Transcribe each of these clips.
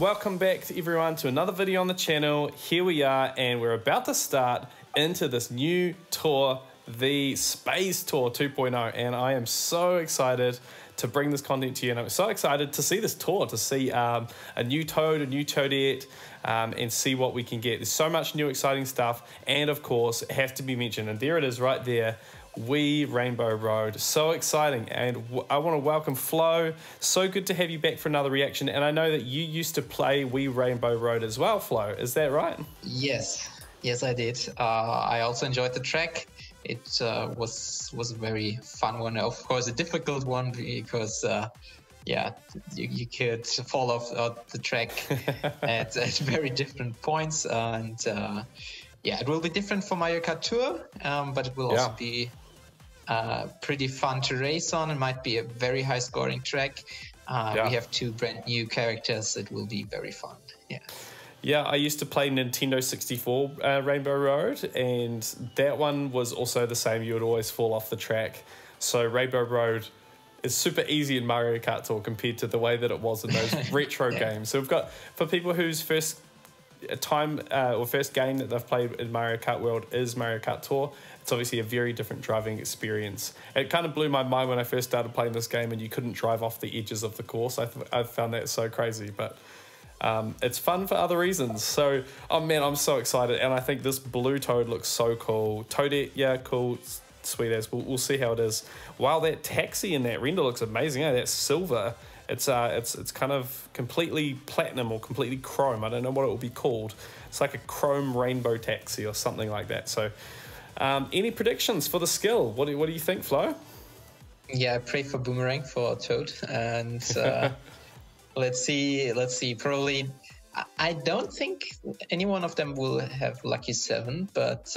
Welcome back to everyone to another video on the channel. Here we are, and we're about to start into this new tour, the Space Tour 2.0, and I am so excited to bring this content to you, and I'm so excited to see this tour, to see a new Toad, a new Toadette, and see what we can get. There's so much new exciting stuff, and of course, it has to be mentioned, and there it is right there, Wii Rainbow Road. So exciting, and I want to welcome Flo. So good to have you back for another reaction, and I know that you used to play Wii Rainbow Road as well, Flo. Is that right? Yes, I did. I also enjoyed the track. It was a very fun one. Of course, a difficult one because yeah, you could fall off the track at very different points, and yeah, it will be different for MarioKartTour, but it will also be pretty fun to race on. It might be a very high scoring track. We have two brand new characters. It will be very fun. Yeah, I used to play Nintendo 64 Rainbow Road, and that one was also the same. You would always fall off the track. So Rainbow Road is super easy in Mario Kart Tour compared to the way that it was in those retro games. So we've got, for people whose first time or first game that they've played in Mario Kart World is Mario Kart Tour, it's obviously a very different driving experience. It kind of blew my mind when I first started playing this game and you couldn't drive off the edges of the course. I found that so crazy, but it's fun for other reasons. So, oh man, I'm so excited, and I think this blue Toad looks so cool. Toadette, yeah, cool, sweet as. We'll see how it is. Wow, that taxi in that render looks amazing. That's silver. It's kind of completely platinum or completely chrome. I don't know what it will be called. It's like a chrome rainbow taxi or something like that. So, any predictions for the skill? What do you think, Flo? Yeah, I pray for Boomerang for Toad, and let's see. Probably, I don't think any one of them will have Lucky 7, but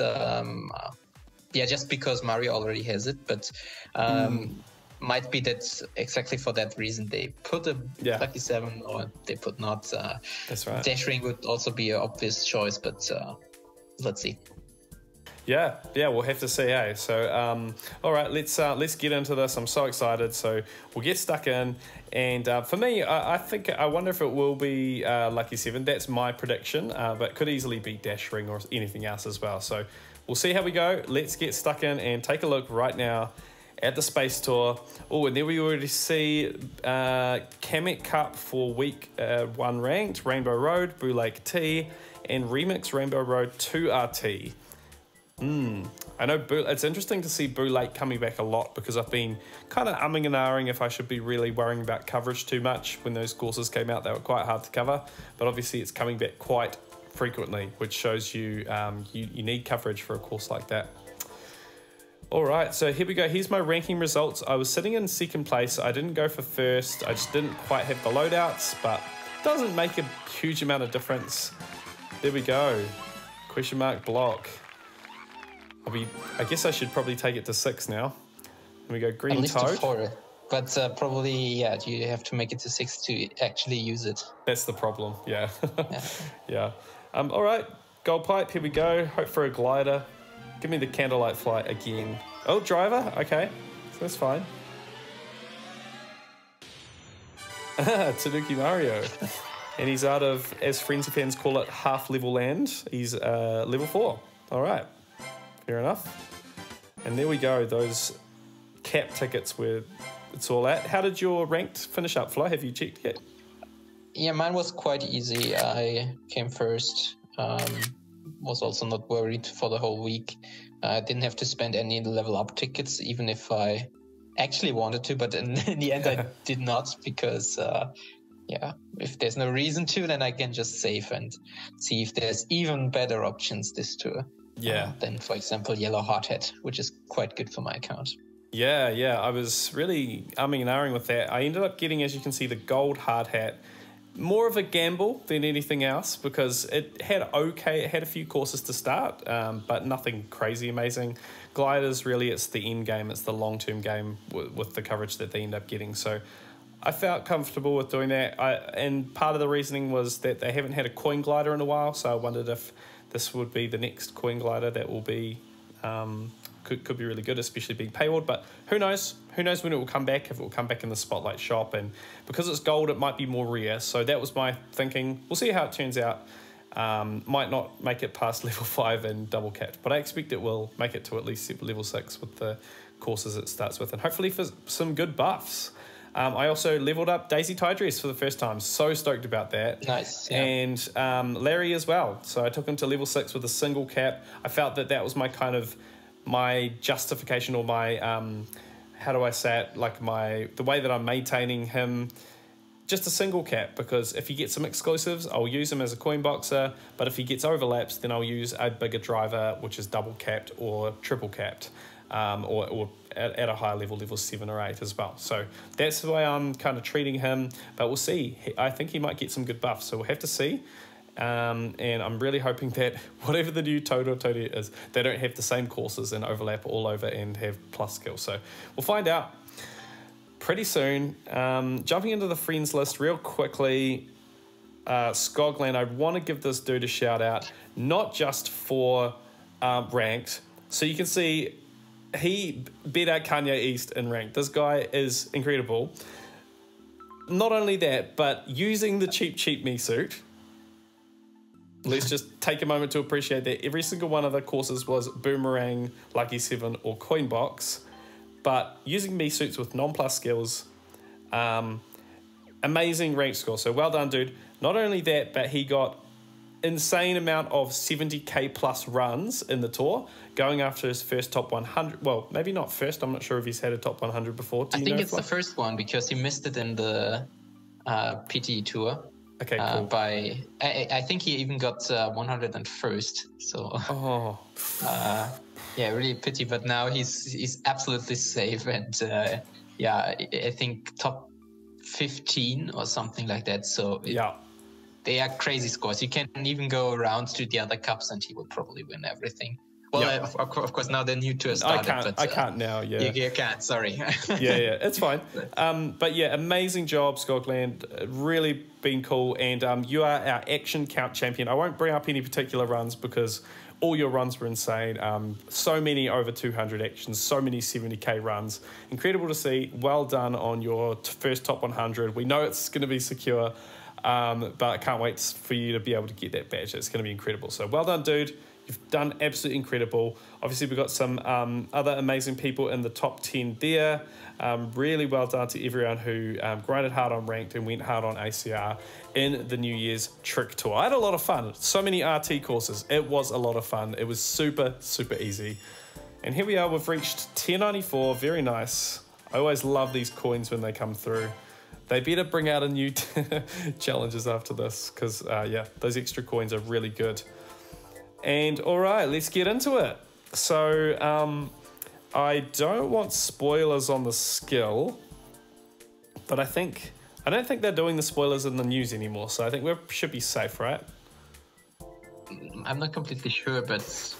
yeah, just because Mario already has it. But might be that exactly for that reason they put a Lucky 7 or they put not. That's right. Dash Ring would also be an obvious choice, but let's see. Yeah, we'll have to see, eh? So, all right, let's get into this. I'm so excited. So we'll get stuck in, and for me, I wonder if it will be Lucky 7. That's my prediction, but could easily be Dash Ring or anything else as well. So we'll see how we go. Let's get stuck in and take a look right now at the Space Tour. Oh, and there we already see GamingtheCup for week 1 ranked, Rainbow Road, Blue Lake T, and Remix Rainbow Road 2RT. I know it's interesting to see Blue Lake coming back a lot, because I've been kind of umming and ahhing if I should be really worrying about coverage too much. When those courses came out, they were quite hard to cover, but obviously it's coming back quite frequently, which shows you you need coverage for a course like that. All right, so here we go. Here's my ranking results. I was sitting in second place. I didn't go for first. I just didn't quite have the loadouts, but it doesn't make a huge amount of difference. There we go. Question mark block. I guess I should probably take it to 6 now. Here we go, green Toad. At least to 4, but probably, yeah, you have to make it to 6 to actually use it. That's the problem, yeah. Yeah. All right, gold pipe, here we go. Hope for a glider. Give me the candlelight flight again. Oh, driver, okay, so that's fine. Tanuki Mario. And he's out of, as Frenzy fans call it, half level land. He's level 4, all right. Fair enough. And there we go, those cap tickets where it's all at. How did your ranked finish up, Flo? Have you checked yet? Yeah, mine was quite easy. I came first. Was also not worried for the whole week. I didn't have to spend any level up tickets, even if I actually wanted to, but in the end I did not, because yeah, if there's no reason to, then I can just save and see if there's even better options this tour. Yeah. Than, for example, yellow hard hat, which is quite good for my account. Yeah, I was really umming and ahhing with that. I ended up getting, as you can see, the gold hard hat. More of a gamble than anything else, because it had a few courses to start, but nothing crazy amazing. Gliders, really, it's the end game, it's the long-term game with the coverage that they end up getting. So I felt comfortable with doing that. And part of the reasoning was that they haven't had a coin glider in a while, so I wondered if this would be the next coin glider that will be could be really good, especially being paywalled. But who knows? Who knows when it will come back, if it will come back in the Spotlight shop. And because it's gold, it might be more rare. So that was my thinking. We'll see how it turns out. Might not make it past level 5 and double capped, but I expect it will make it to at least level 6 with the courses it starts with, and hopefully for some good buffs. I also leveled up Daisy Tidress for the first time. So stoked about that. Nice. Yeah. And Larry as well. So I took him to level 6 with a single cap. I felt that was my kind of my justification, or my how do I say it? Like the way that I'm maintaining him. Just a single cap, because if he gets some exclusives, I'll use him as a coin boxer. But if he gets overlaps, then I'll use a bigger driver, which is double capped or triple capped, or at a higher level, level 7 or 8 as well. So that's the way I'm kind of treating him. But we'll see. I think he might get some good buffs, so we'll have to see. And I'm really hoping that whatever the new Toad or Toadette is, they don't have the same courses and overlap all over and have plus skills. So we'll find out pretty soon. Jumping into the friends list real quickly, Skogland, I want to give this dude a shout out, not just for ranked. So you can see he beat out Kanye East in ranked. This guy is incredible. Not only that, but using the cheap me suit. Let's just take a moment to appreciate that every single one of the courses was Boomerang, Lucky 7 or Coin Box. But using me suits with non-plus skills, amazing rank score. So well done, dude. Not only that, but he got insane amount of 70k plus runs in the tour, going after his first top 100. Well, maybe not first. I'm not sure if he's had a top 100 before. I think it's the first one, because he missed it in the PT tour. Okay, cool. I think he even got 101st. So. Yeah, really pity, but now he's absolutely safe, and yeah, I think top 15 or something like that. So yeah, they are crazy scores. You can't even go around to the other cups, and he will probably win everything. Well, yeah. Of course, now the new tour started. I can't now. Yeah, you can't. Sorry. yeah, it's fine. But yeah, amazing job, Skogland. Really been cool, and you are our action count champion. I won't bring up any particular runs because all your runs were insane. So many over 200 actions, so many 70k runs. Incredible to see. Well done on your first top 100. We know it's going to be secure, but I can't wait for you to be able to get that badge. It's going to be incredible. So well done, dude. You've done absolutely incredible. Obviously, we've got some other amazing people in the top 10 there. Really well done to everyone who grinded hard on ranked and went hard on ACR in the New Year's Trick Tour. I had a lot of fun. So many RT courses. It was a lot of fun. It was super, super easy. And here we are. We've reached tier 94. Very nice. I always love these coins when they come through. They better bring out a new challenges after this, because, yeah, those extra coins are really good. And all right, let's get into it. So I don't want spoilers on the skill, but I don't think they're doing the spoilers in the news anymore. So I think we should be safe, right? I'm not completely sure, but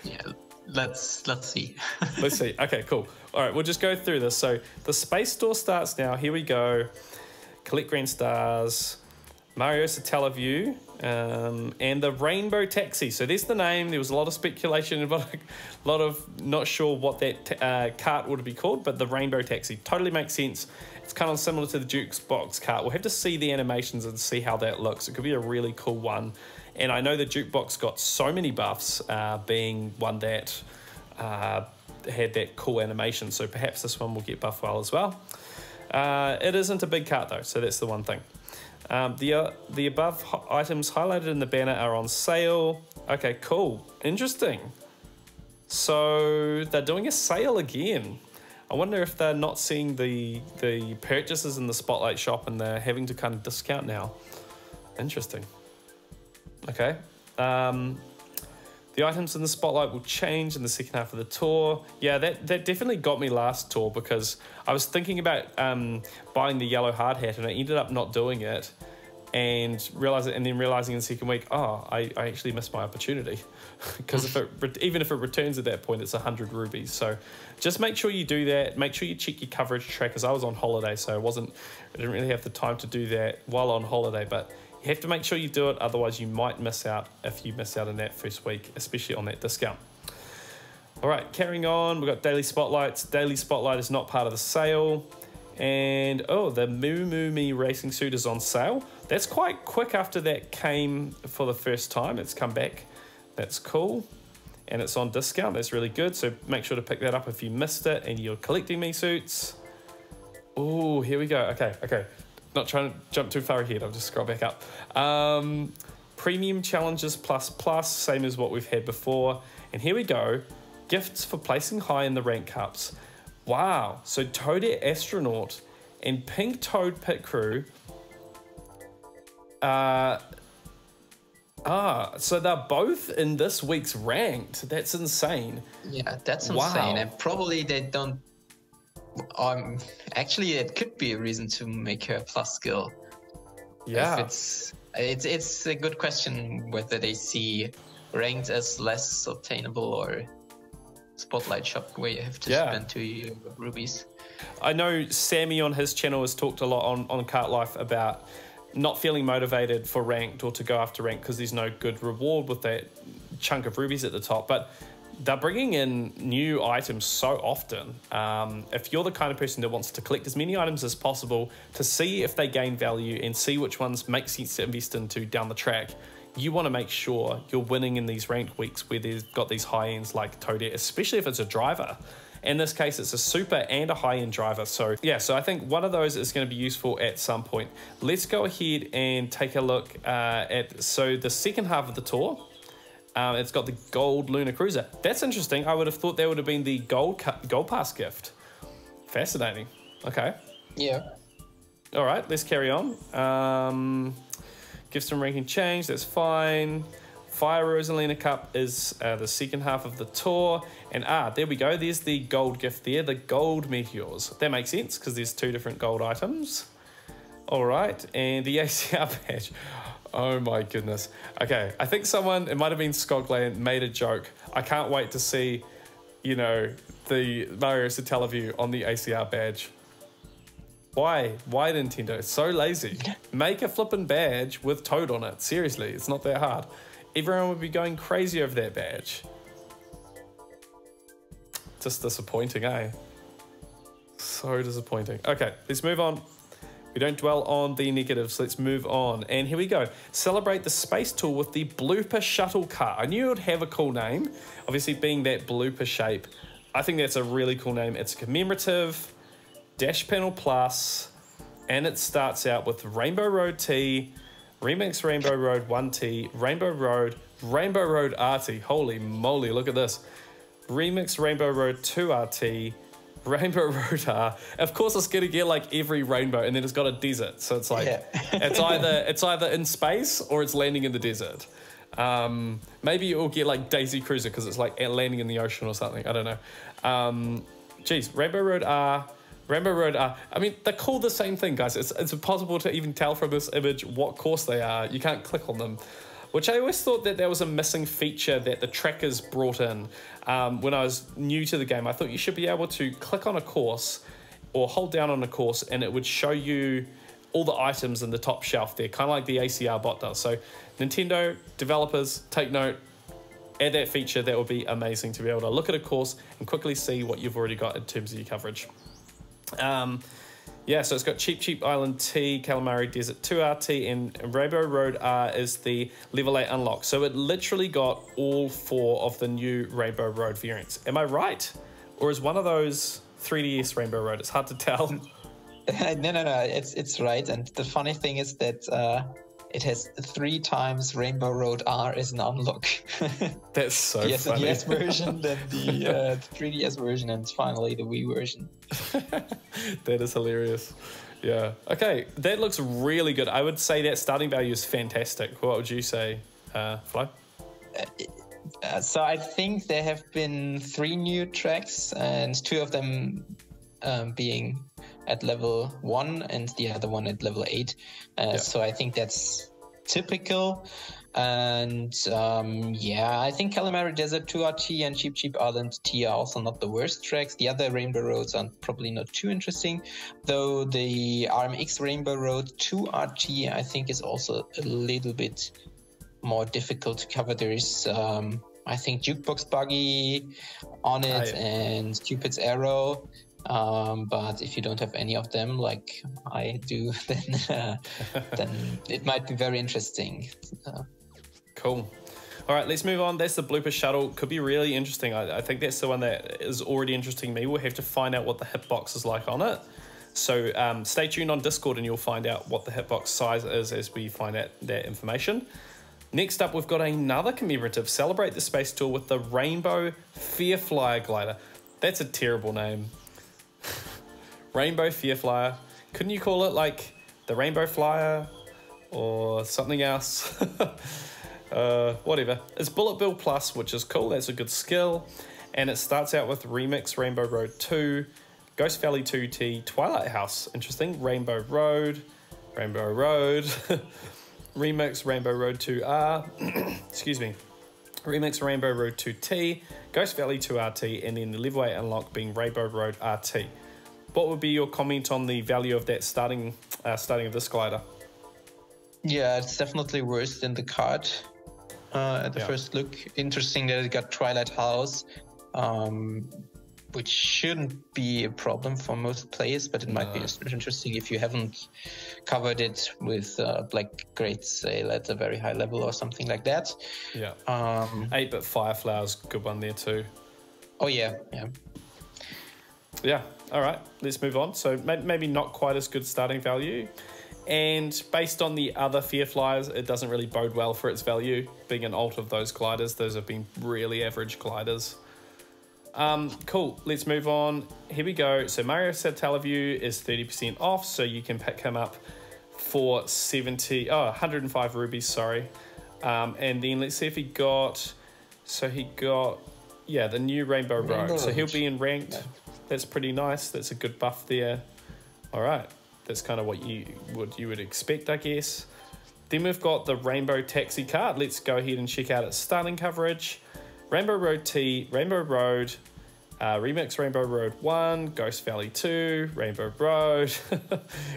yeah, let's see. Let's see. Okay, cool. All right, we'll just go through this. So the Space Store starts now. Here we go. Collect Grand Stars, Mario Satellaview, and the Rainbow Taxi. So there's the name. There was a lot of speculation about a lot of not sure what that cart would be called, but the Rainbow Taxi totally makes sense. It's kind of similar to the Jukebox cart. We'll have to see the animations and see how that looks. It could be a really cool one. And I know the Jukebox got so many buffs, being one that had that cool animation. So perhaps this one will get buff well as well. It isn't a big cart though, so that's the one thing. The above items highlighted in the banner are on sale. Okay, cool. Interesting. So they're doing a sale again. I wonder if they're not seeing the purchases in the Spotlight shop and they're having to kind of discount now. Interesting. Okay. The items in the Spotlight will change in the second half of the tour. Yeah, that definitely got me last tour, because I was thinking about buying the yellow hard hat and I ended up not doing it, and then realizing in the second week, oh, I actually missed my opportunity, because even if it returns at that point, it's 100 rubies. So just make sure you do that. Make sure you check your coverage track, because I was on holiday, so I didn't really have the time to do that while on holiday, but you have to make sure you do it, otherwise you might miss out if you miss out in that first week, especially on that discount. All right, carrying on. We've got daily spotlights. Daily spotlight is not part of the sale. And, oh, the Moo Moo Me racing suit is on sale. That's quite quick after that came for the first time. It's come back. That's cool. And it's on discount. That's really good. So make sure to pick that up if you missed it and you're collecting me suits. Oh, here we go. Okay. Not trying to jump too far ahead. I'll just scroll back up. Premium Challenges Plus, same as what we've had before. And here we go. Gifts for placing high in the rank cups. Wow. So Toadette Astronaut and Pink Toad Pit Crew. So they're both in this week's ranked. That's insane. Yeah, that's insane. Wow. And probably they don't. Actually, it could be a reason to make her plus skill. Yeah. If it's a good question whether they see ranked as less obtainable or spotlight shop where you have to spend 2 rubies. I know Sammy on his channel has talked a lot on Kart Life about not feeling motivated for ranked or to go after ranked because there's no good reward with that chunk of rubies at the top. But they're bringing in new items so often. If you're the kind of person that wants to collect as many items as possible to see if they gain value and see which ones make sense to invest into down the track, you want to make sure you're winning in these ranked weeks where they've got these high ends like Toadette, especially if it's a driver. In this case, it's a super and a high-end driver. So yeah, so I think one of those is going to be useful at some point. Let's go ahead and take a look at, so the second half of the tour, it's got the gold Lunar Cruiser. That's interesting. I would have thought that would have been the gold pass gift. Fascinating. Okay. Yeah. All right, let's carry on. Gifts and ranking change, that's fine. Fire Rosalina Cup is the second half of the tour. And there we go. There's the gold gift there, the gold meteors. That makes sense because there's 2 different gold items. All right, and the ACR badge. Oh my goodness. Okay, I think someone, it might have been Skogland, made a joke. I can't wait to see, you know, the Mario Satellaview on the ACR badge. Why? Why Nintendo? It's so lazy. Make a flippin' badge with Toad on it. Seriously, it's not that hard. Everyone would be going crazy over that badge. Just disappointing, eh? So disappointing. Okay, let's move on. We don't dwell on the negatives. Let's move on. And here we go. Celebrate the space tour with the Blooper Shuttle Car. I knew it would have a cool name. Obviously, being that blooper shape, I think that's a really cool name. It's commemorative, Dash Panel Plus, and it starts out with Rainbow Road T, Remix Rainbow Road 1T, Rainbow Road RT. Holy moly, look at this. Remix Rainbow Road 2 RT, Rainbow Road R. Of course, it's going to get like every rainbow, and then it's got a desert. So it's like it's either in space or it's landing in the desert. Maybe you'll get like Daisy Cruiser because it's like landing in the ocean or something. I don't know. Geez, Rainbow Road R. Rainbow Road R. I mean, they're called the same thing, guys. It's impossible to even tell from this image what course they are. You can't click on them. Which I always thought that there was a missing feature that the trackers brought in when I was new to the game. I thought you should be able to click on a course or hold down on a course and it would show you all the items in the top shelf there, kind of like the ACR bot does. So Nintendo developers, take note, add that feature. That would be amazing to be able to look at a course and quickly see what you've already got in terms of your coverage. Yeah, so it's got Cheap Island T, Calamari Desert 2 RT, and Rainbow Road R is the level 8 unlock. So it literally got all 4 of the new Rainbow Road variants. Am I right? Or is one of those 3DS Rainbow Road? It's hard to tell. No, it's right. And the funny thing is that it has 3 times Rainbow Road R as an unlock. That's so funny. funny. The DS version, then the 3DS version, and finally the Wii version. That is hilarious. Yeah. Okay, that looks really good. I would say that starting value is fantastic. What would you say, Flo? So I think there have been 3 new tracks, and 2 of them being at level 1 and the other one at level 8. So I think that's typical. And yeah, I think Calamari Desert 2 RT and Cheap Island T are also not the worst tracks. The other Rainbow Roads are probably not too interesting, though the RMX Rainbow Road 2 RT I think is also a little bit more difficult to cover. There is I think Jukebox Buggy on it and Cupid's Arrow. But if you don't have any of them, like I do, then it might be very interesting. Cool. All right, let's move on. That's the blooper shuttle. Could be really interesting. I think that's the one that is already interesting me. We'll have to find out what the hitbox is like on it. So stay tuned on Discord and you'll find out what the hitbox size is as we find out that information. Next up, we've got another commemorative. Celebrate the Space Tour with the Rainbow Fear Flyer Glider. That's a terrible name. Rainbow Fear Flyer. Couldn't you call it like the Rainbow Flyer or something else? Whatever. It's Bullet Bill Plus, which is cool. That's a good skill. And it starts out with Remix Rainbow Road 2, Ghost Valley 2T, Twilight House. Interesting. Rainbow Road, Remix Rainbow Road 2R, excuse me, Remix Rainbow Road 2T, Ghost Valley 2RT, and then the level 8 unlock being Rainbow Road RT. What would be your comment on the value of that starting of this glider? Yeah, it's definitely worse than the card at the first look. Interesting that it got Twilight House, which shouldn't be a problem for most players, but it might be interesting if you haven't covered it with Black Great Sale at a very high level or something like that. Yeah. 8-bit Fireflower's a good one there too. Oh yeah. Yeah, all right, let's move on. So maybe not quite as good starting value. And based on the other Fear Flyers, it doesn't really bode well for its value. Being an alt of those gliders, those have been really average gliders. Cool, let's move on. Here we go. So Mario Satellaview is 30% off, so you can pick him up for 105 rubies, sorry. And then let's see if he got, the new Rainbow Road. So he'll be in ranked. Yeah. That's pretty nice. That's a good buff there. All right, that's kind of what you would expect, I guess. Then we've got the Rainbow Taxi card. Let's go ahead and check out its starting coverage. Rainbow Road T, Rainbow Road, Remix Rainbow Road 1, Ghost Valley 2, Rainbow Road,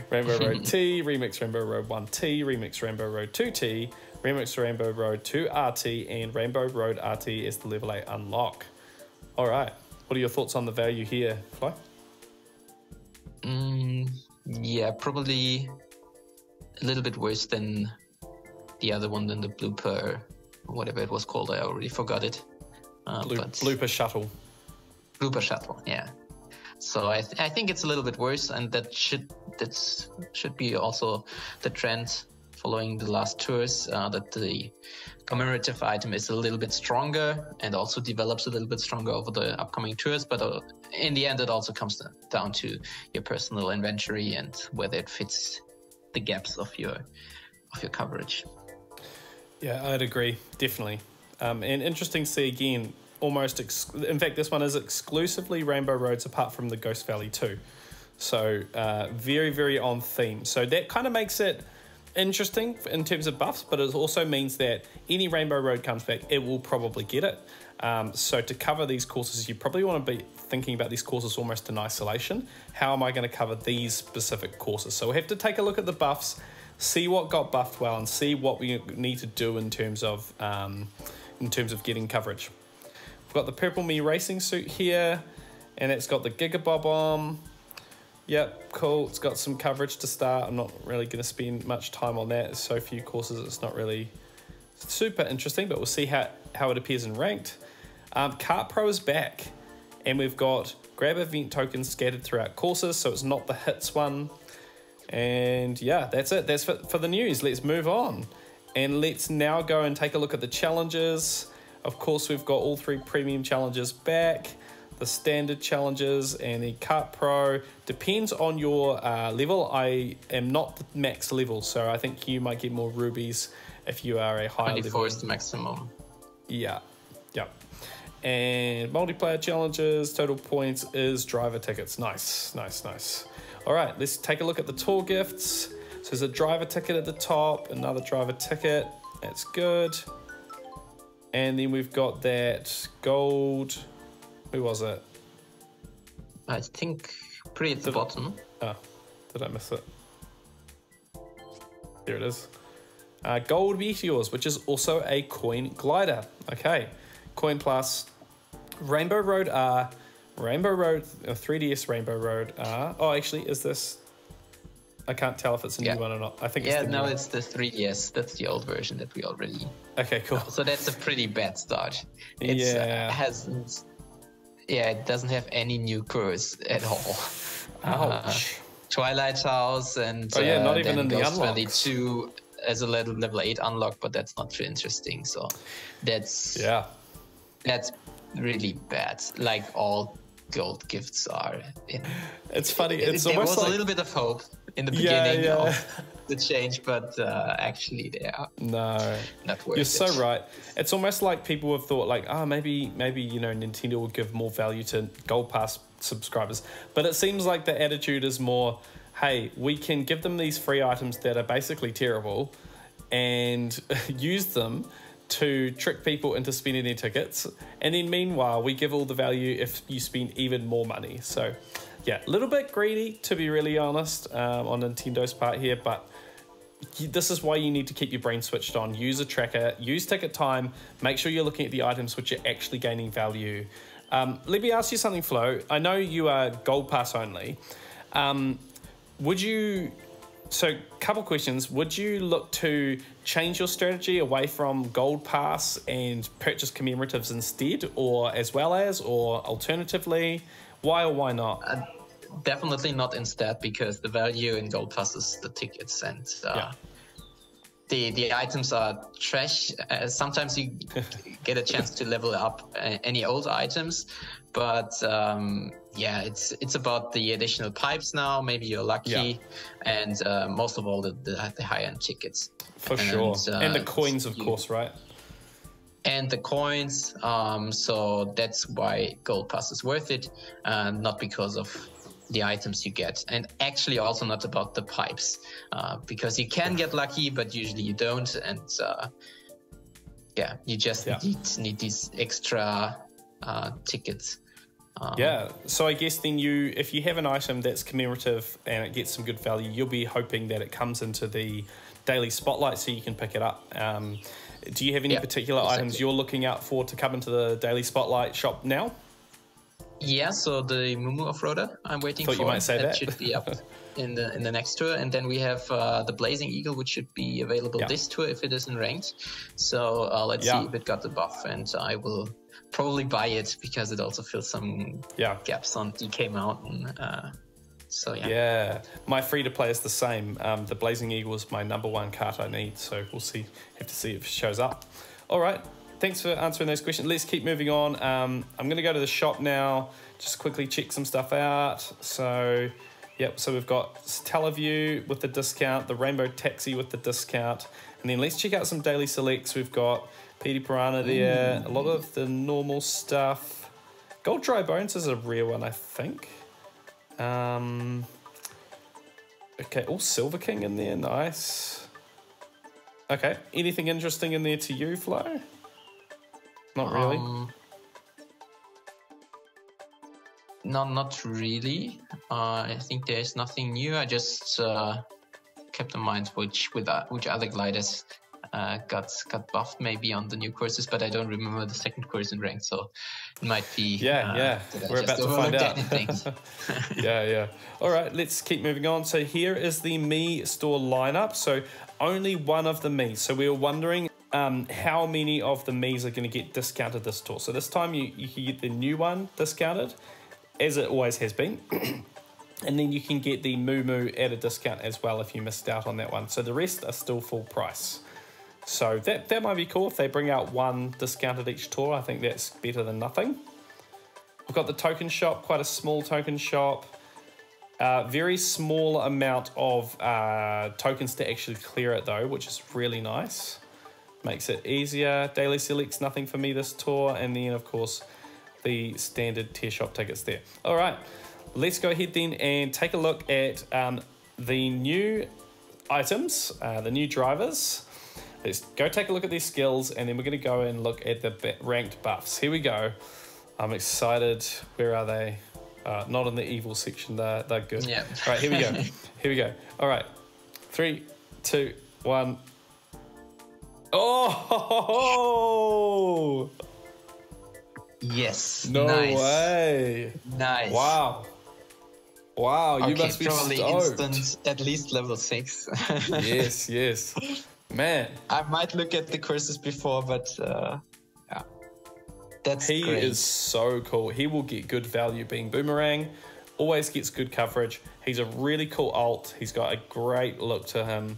Rainbow Road T, Remix Rainbow Road 1T, Remix Rainbow Road 2T, Remix Rainbow Road 2RT, and Rainbow Road RT is the level 8 unlock. All right, what are your thoughts on the value here, Flo? Yeah, probably a little bit worse than the other one, than the blooper, whatever it was called. I already forgot it. Blooper shuttle. Blooper shuttle, yeah. So I think it's a little bit worse, and that should be also the trend following the last tours, that the commemorative item is a little bit stronger and also develops a little bit stronger over the upcoming tours. But in the end, it also comes down to your personal inventory and whether it fits the gaps of your coverage. Yeah, I'd agree, definitely. And interesting to see again, in fact, this one is exclusively Rainbow Roads apart from the Ghost Valley 2. So very, very on theme. So that kind of makes it interesting in terms of buffs, but it also means that any Rainbow Road comes back, it will probably get it. So to cover these courses, you probably want to be thinking about these courses almost in isolation. How am I going to cover these specific courses? So we have to take a look at the buffs, see what got buffed well, and see what we need to do in terms of getting coverage. We've got the Purple Me racing suit here, and it's got the Gigabob on. Yep, cool. It's got some coverage to start. I'm not really going to spend much time on that. There's so few courses, it's not really super interesting, but we'll see how it appears in ranked. Kart Pro is back, and we've got grab event tokens scattered throughout courses, so it's not the hits one. And yeah, that's it. That's for the news. Let's move on. And let's now go and take a look at the challenges. Of course, we've got all 3 premium challenges back. The standard challenges and the Kart Pro. Depends on your level. I am not the max level, so I think you might get more rubies if you are a higher level. 24 is the maximum. Yeah. And multiplayer challenges, total points is driver tickets. Nice. All right, let's take a look at the tour gifts. So there's a driver ticket at the top, another driver ticket. That's good. And then we've got that gold. Who was it? I think pretty at the bottom. Oh, did I miss it? There it is. Gold Meteors, which is also a coin glider. Okay, Coin Plus, Rainbow Road R, Rainbow Road, 3DS Rainbow Road R. Oh, actually, is this? I can't tell if it's a new one or not. I think it's the new one. It's the 3DS. That's the old version that we already. Okay, cool. So that's a pretty bad start. It doesn't have any new cores at all. Ouch. Twilight House and not even in the Ghost Valley unlocks. 2 as a level 8 unlock, but that's not too interesting. So that's really bad. Like all gold gifts are. It's funny. It's there almost was like a little bit of hope in the beginning of the change, but actually they are not worth it. You're so right. It's almost like people have thought like, maybe Nintendo will give more value to Gold Pass subscribers, but it seems like the attitude is more, hey, we can give them these free items that are basically terrible and use them to trick people into spending their tickets, and then meanwhile we give all the value if you spend even more money. So yeah, a little bit greedy, to be really honest, on Nintendo's part here, but this is why you need to keep your brain switched on. Use a tracker, use ticket time, make sure you're looking at the items which are actually gaining value. Let me ask you something, Flo. I know you are Gold Pass only. So couple questions. Would you look to change your strategy away from Gold Pass and purchase commemoratives instead, or alternatively? Why or why not? Definitely not instead, because the value in Gold Pass is the tickets, and the items are trash. Sometimes you get a chance to level up any old items, but it's about the additional pipes now. Maybe you're lucky, and most of all the high-end tickets. For sure, and the coins, of course, right? And the coins. So that's why Gold Pass is worth it, not because of the items you get, and actually also not about the pipes, because you can get lucky, but usually you don't, and you just need these extra tickets. So I guess then if you have an item that's commemorative and it gets some good value, you'll be hoping that it comes into the daily spotlight so you can pick it up. Do you have any particular items you're looking out for to come into the daily spotlight shop now? Yeah, so the Mumu Off-Roader I'm waiting for. You might say that. Should be up in the next tour, and then we have the Blazing Eagle, which should be available this tour if it isn't ranked. So let's see if it got the buff, and I will probably buy it because it also fills some gaps on DK Mountain. My free-to-play is the same. The Blazing Eagle is my #1 cart I need, so we'll see. Have to see if it shows up. All right. Thanks for answering those questions. Let's keep moving on. I'm going to go to the shop now, just quickly check some stuff out. So we've got Teleview with the discount, the Rainbow Taxi with the discount, and then let's check out some daily selects. We've got Petey Piranha there, a lot of the normal stuff. Gold Dry Bones is a rare one, I think. Okay, Silver King in there, nice. Okay, anything interesting in there to you, Flo? Not really. No, not really. I think there's nothing new. I just kept in mind which other gliders got buffed maybe on the new courses, but I don't remember the second course in ranked, so it might be. We're about to find out. All right, let's keep moving on. So here is the Me store lineup. So only one of the Miis. So we were wondering how many of the Miis are going to get discounted this tour. So this time you can get the new one discounted, as it always has been. And then you can get the Moo at a discount as well if you missed out on that one. So the rest are still full price. So that might be cool if they bring out one discounted each tour. I think that's better than nothing. We've got the token shop, quite a small token shop. Very small amount of tokens to actually clear it though, which is really nice. Makes it easier. Daily selects, nothing for me this tour. And then of course the standard tier shop tickets there. All right, let's go ahead then and take a look at the new items, the new drivers. Let's go take a look at their skills, and then we're going to go and look at the ranked buffs. Here we go. I'm excited. Where are they? Not in the evil section. They're good. Yeah. All right, here we go. Here we go. All right. 3, 2, 1. Oh! Yes. No nice. way. Nice. Wow. Wow, you Okay, must be probably stoked. instant, at least level 6. Yes, yes. Man. I might look at the courses before, but yeah, that's He great. is so cool. He will get good value being Boomerang. Always gets good coverage. He's a really cool alt. He's got a great look to him.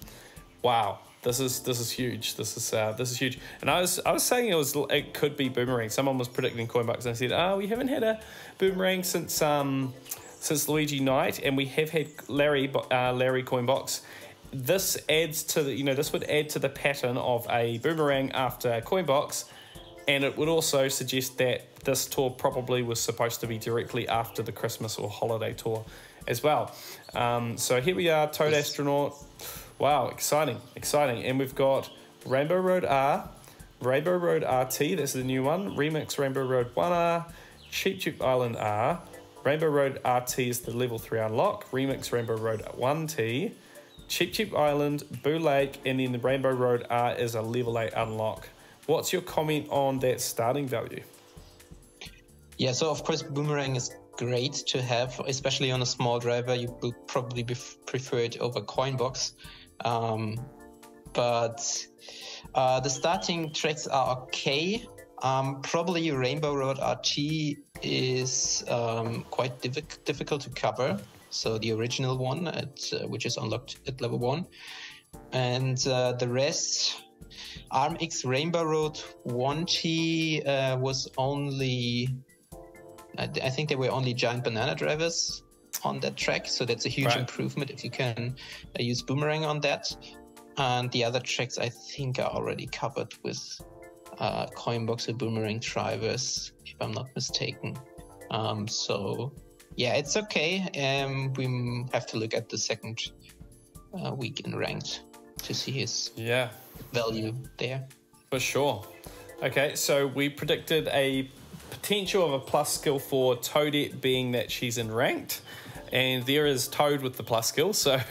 Wow, this is huge. This is huge. And I was saying it could be Boomerang. Someone was predicting Coinbox, and I said, "Oh, we haven't had a Boomerang since Luigi Knight, and we have had Larry Coinbox." This adds to the, this would add to the pattern of a Boomerang after Coinbox. And it would also suggest that this tour probably was supposed to be directly after the Christmas or holiday tour as well. So here we are, Toad Astronaut. Wow, exciting. And we've got Rainbow Road R, Rainbow Road RT, that's the new one, Remix Rainbow Road 1R, Cheap Island R, Rainbow Road RT is the level 3 unlock, Remix Rainbow Road 1T, Cheap Island, Boo Lake, and then the Rainbow Road R is a level 8 unlock. What's your comment on that starting value? Yeah, so of course Boomerang is great to have, especially on a small driver. You would probably prefer it over Coinbox. But the starting tracks are okay. Probably Rainbow Road RT is quite difficult to cover. So the original one, which is unlocked at level 1. And the rest... ARMX Rainbow Road 1T was only, I think there were only giant banana drivers on that track, so that's a huge improvement if you can use Boomerang on that. And the other tracks I think are already covered with Coinbox or Boomerang drivers, if I'm not mistaken. So yeah, it's okay. We have to look at the second week in Ranked to see his value there. For sure. Okay, so we predicted a potential of a plus skill for Toadette, being that she's in Ranked, and there is Toad with the plus skill. So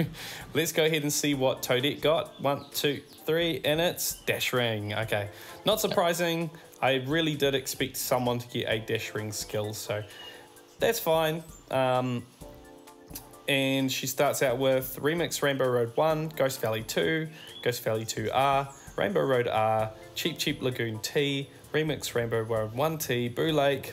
let's go ahead and see what Toadette got. 1, 2, 3, and it's Dash Ring. Okay, not surprising. I really did expect someone to get a Dash Ring skill, so that's fine. And she starts out with Remix Rainbow Road 1, Ghost Valley 2, Ghost Valley 2R, Rainbow Road R, Cheap Lagoon T, Remix Rainbow Road 1T, Boo Lake,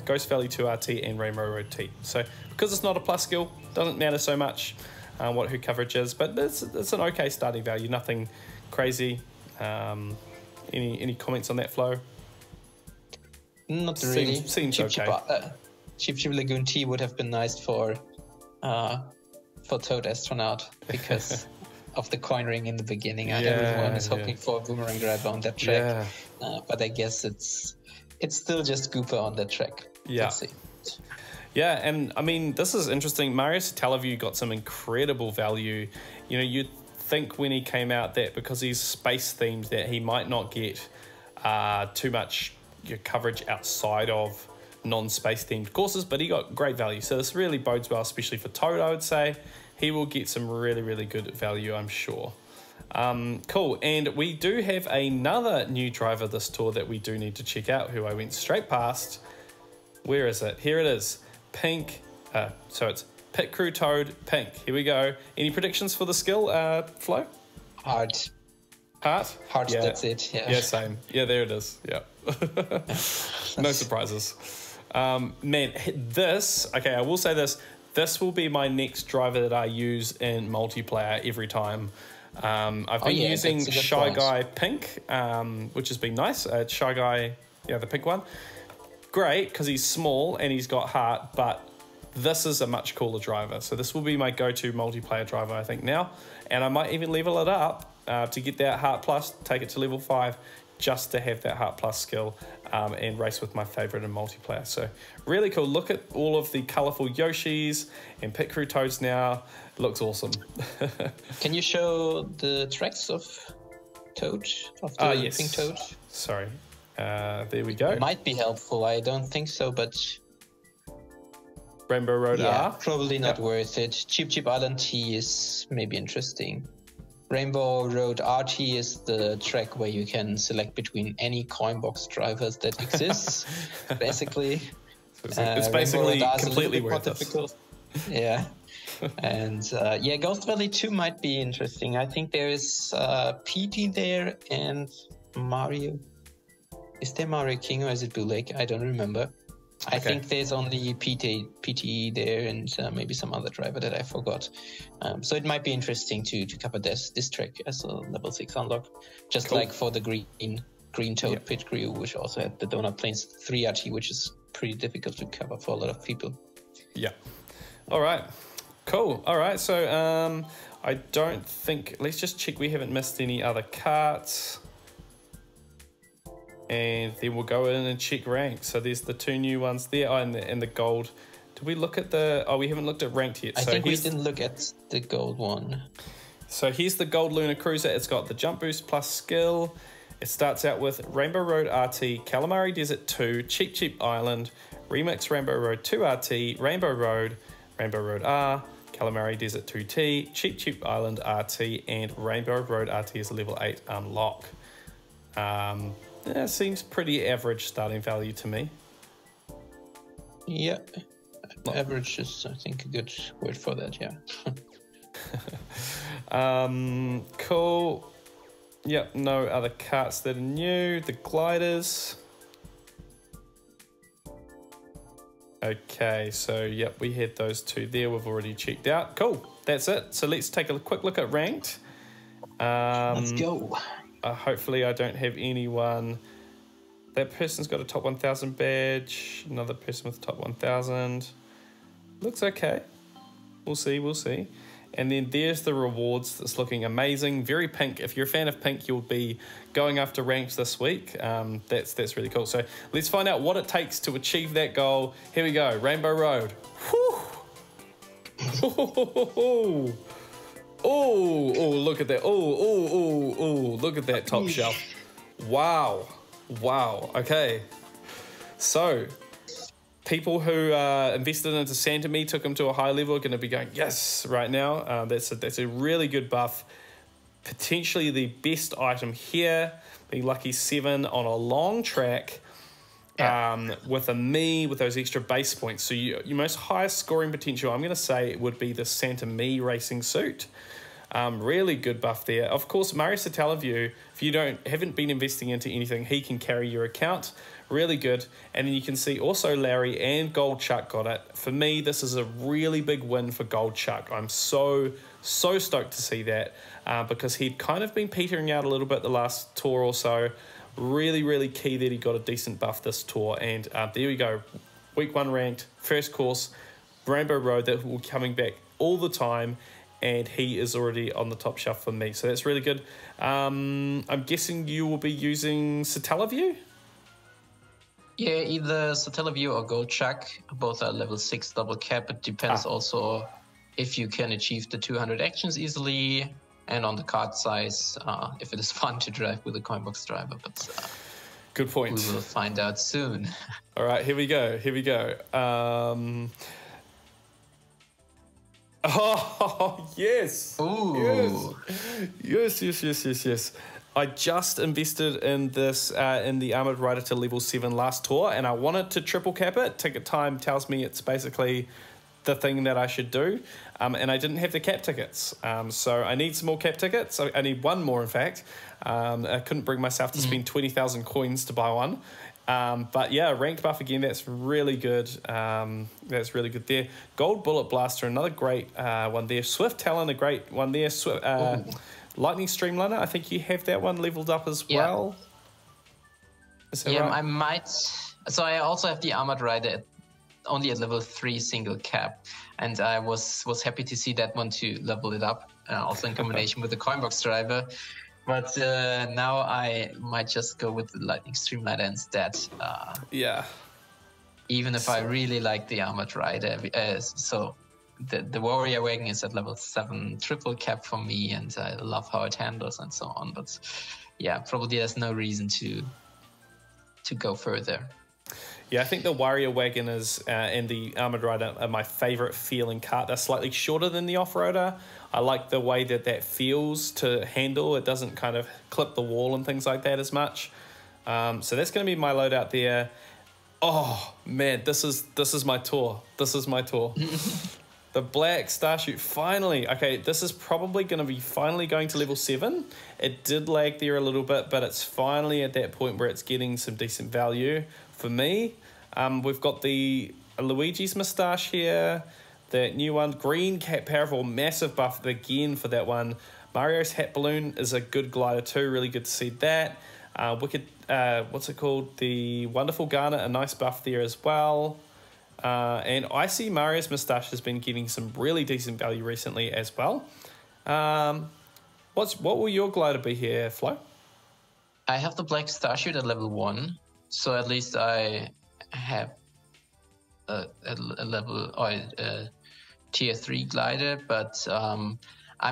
Ghost Valley 2RT, and Rainbow Road T. So because it's not a plus skill, doesn't matter so much what her coverage is, but it's an okay starting value, nothing crazy. Any comments on that, Flo? Not really. Seems okay. Cheap Lagoon T would have been nice for Toad Astronaut because of the coin ring in the beginning. Everyone is hoping for a Boomerang driver on that track, but I guess it's still just Gooper on that track. Let's see. Yeah, and I mean, this is interesting. Mario Satellaview got some incredible value. You'd think when he came out that because he's space themed that he might not get too much coverage outside of non-space themed courses, but he got great value. So this really bodes well, especially for Toad, I would say. He will get some really, really good value, I'm sure. Cool, and we do have another new driver this tour that we do need to check out, who I went straight past. Where is it? Here it is. Pink. So it's Pit Crew Toad Pink. Here we go. Any predictions for the skill, Flo? Heart. Heart? Heart, that's it. Yeah, same. Yeah, there it is. Yeah. No surprises. Man, okay, I will say this will be my next driver that I use in multiplayer every time. I've been using Shy Guy Pink, which has been nice. Shy Guy, the pink one. Great, because he's small and he's got heart, but this is a much cooler driver. So this will be my go-to multiplayer driver, I think, now. And I might even level it up to get that heart plus, take it to level 5, just to have that heart plus skill and race with my favorite in multiplayer. So really cool. Look at all of the colorful Yoshis and Pit Crew Toads now. It looks awesome. Can you show the tracks of Toad, of the pink Toad? Sorry. There we go. It might be helpful. I don't think so, but Rainbow Road R. Probably not worth it. Cheap Island T is maybe interesting. Rainbow Road RT is the track where you can select between any Coinbox drivers that exists. Basically, it's basically completely worthless. difficult. Yeah. And yeah, Ghost Valley 2 might be interesting. I think there is PT there and Mario. Is there Mario King or is it Blue Lake? I don't remember. I think there's only PT there and maybe some other driver that I forgot. So it might be interesting to cover this track as a level 6 unlock. Just like for the Green Toad Pit Crew, which also had the Donut Plains 3 RT, which is pretty difficult to cover for a lot of people. Yeah. All right. Cool. All right. So I don't think... Let's just check we haven't missed any other carts. And then we'll go in and check rank. So there's the 2 new ones there. Oh, and the gold. Did we look at the... Oh, we haven't looked at ranked yet. I think we didn't look at the gold one. So here's the gold Lunar Cruiser. It's got the jump boost plus skill. It starts out with Rainbow Road RT, Calamari Desert 2, Cheap Cheap Island, Remix Rainbow Road 2 RT, Rainbow Road R, Calamari Desert 2T, Cheap Cheap Island RT, and Rainbow Road RT is a level 8 unlock. Yeah, seems pretty average starting value to me. Yeah, average is, I think, a good word for that, yeah. Cool. Yep, no other carts that are new. The gliders. Okay, so yep, we had those 2 there. We've already checked out. Cool, that's it. So let's take a quick look at ranked. Let's go. Hopefully I don't have anyone. That person's got a top 1000 badge. Another person with top 1000. Looks okay. We'll see. And then there's the rewards. That's looking amazing. Very pink. If you're a fan of pink, you'll be going after ranked this week. That's really cool. So let's find out what it takes to achieve that goal. Here we go. Rainbow Road. Whew. Oh, look at that. Oh, look at that top shelf. Wow. Okay. So, people who invested into Santami, took them to a high level, are going to be going, yes, right now. That's a really good buff. Potentially the best item here, the Lucky 7 on a long track. With with those extra base points. So your most highest scoring potential, I'm going to say, it would be the Santa Me racing suit. Really good buff there. Of course, Mario Satellaview, if you haven't been investing into anything, he can carry your account. Really good. And then you can see also Larry and Gold Chuck got it. For me, this is a really big win for Gold Chuck. I'm so stoked to see that because he'd kind of been petering out a little bit the last tour or so. Really key that he got a decent buff this tour. And there we go. Week 1 ranked, first course, Rainbow Road, that will be coming back all the time. And he is already on the top shelf for me. So that's really good. I'm guessing you will be using Satellaview? Yeah, either Satellaview or Gold Chuck. Both are level 6 double cap. It depends also if you can achieve the 200 actions easily. And on the card size, if it is fun to drive with a Coinbox driver. But good point. We will find out soon. All right, here we go. Oh, yes. Ooh. Yes. I just invested in this, in the Armored Rider to level 7 last tour, and I wanted to triple cap it. Ticket time tells me it's basically the thing that I should do. And I didn't have the cap tickets. So I need some more cap tickets. I need one more, in fact. I couldn't bring myself to spend 20,000 coins to buy one. But yeah, ranked buff again, that's really good. That's really good there. Gold Bullet Blaster, another great one there. Swift Talon, a great one there. Lightning Streamliner, I think you have that one leveled up as well. Is that right? I might. So I also have the Armored Rider only at level 3 single cap. And I was happy to see that one to level it up, also in combination with the Coinbox driver. But now I might just go with the Lightning Streamliner instead. Even if I really like the Armored Rider. So the Warrior Wagon is at level 7 triple cap for me, and I love how it handles and so on. But yeah, probably there's no reason to go further. Yeah, I think the Warrior Wagon is and the Armored Rider are my favourite feeling cart. They're slightly shorter than the Off-Roader. I like the way that feels to handle. It doesn't kind of clip the wall and things like that as much. So that's going to be my loadout there. Oh, man, this is my tour. This is my tour. The Black Starchute, finally. Okay, this is probably going to be finally going to level 7. It did lag there a little bit, but it's finally at that point where it's getting some decent value for me. We've got the Luigi's Moustache here, that new one, Green Cat Powerful, massive buff again for that one. Mario's Hat Balloon is a good glider too, really good to see that. Wicked, what's it called? The Wonderful Garnet, a nice buff there as well. And I see Mario's Moustache has been getting some really decent value recently as well. What will your glider be here, Flo? I have the Black Starchute at level 1, so at least I have a level or a tier 3 glider, but I'm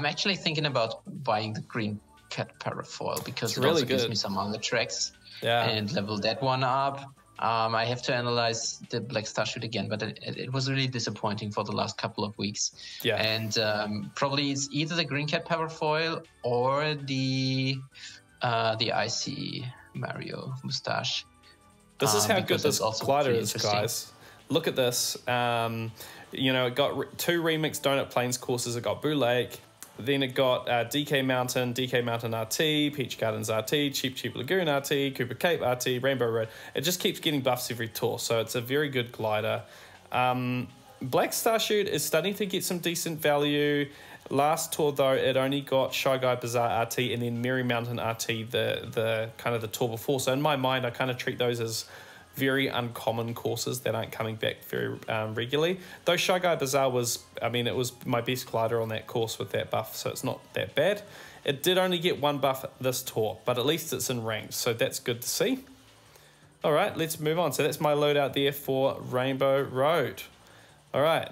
actually thinking about buying the Green Cat Parafoil because it really also good. gives me some other tracks Yeah. and level that one up. I have to analyze the Black Starchute again, but it was really disappointing for the last couple of weeks. Yeah. And probably it's either the Green Cat Parafoil or the Icy Mario Moustache. This is how good because this it's also glider pretty is, interesting. guys. Look at this. You know, it got 2 remixed Donut Plains courses. It got Boo Lake. Then it got DK Mountain RT, Peach Gardens RT, Cheap Lagoon RT, Cooper Cape RT, Rainbow Road. It just keeps getting buffs every tour, so it's a very good glider. Black Starchute is starting to get some decent value. Last tour, though, it only got Shy Guy Bazaar RT and then Merry Mountain RT, the kind of the tour before. So in my mind, I kind of treat those as very uncommon courses that aren't coming back very regularly. Though Shy Guy Bazaar was, I mean, it was my best glider on that course with that buff, so it's not that bad. It did only get 1 buff this tour, but at least it's in ranked, so that's good to see. All right, let's move on. So that's my loadout there for Rainbow Road. All right.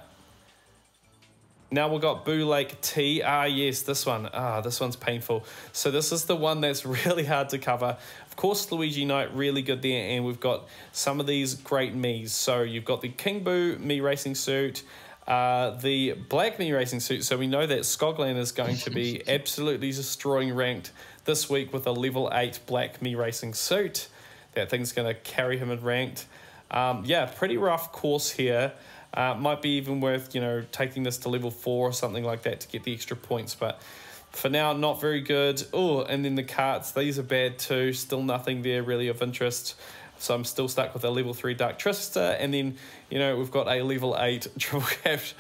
Now we've got Boo Lake T. Yes, this one. This one's painful. So this is the one that's really hard to cover. Of course, Luigi Knight, really good there. And we've got some of these great Miis. So you've got the King Boo Mii Racing Suit, the Black Mii Racing Suit. So we know that Skogland is going to be absolutely destroying ranked this week with a level 8 Black Mii Racing Suit. That thing's going to carry him in ranked. Yeah, pretty rough course here. Might be even worth, you know, taking this to level 4 or something like that to get the extra points. But for now, not very good. Oh, and then the carts, these are bad too. Still nothing there really of interest. So I'm still stuck with a level 3 Dark Trister. And then, you know, we've got a level 8 Triple Capped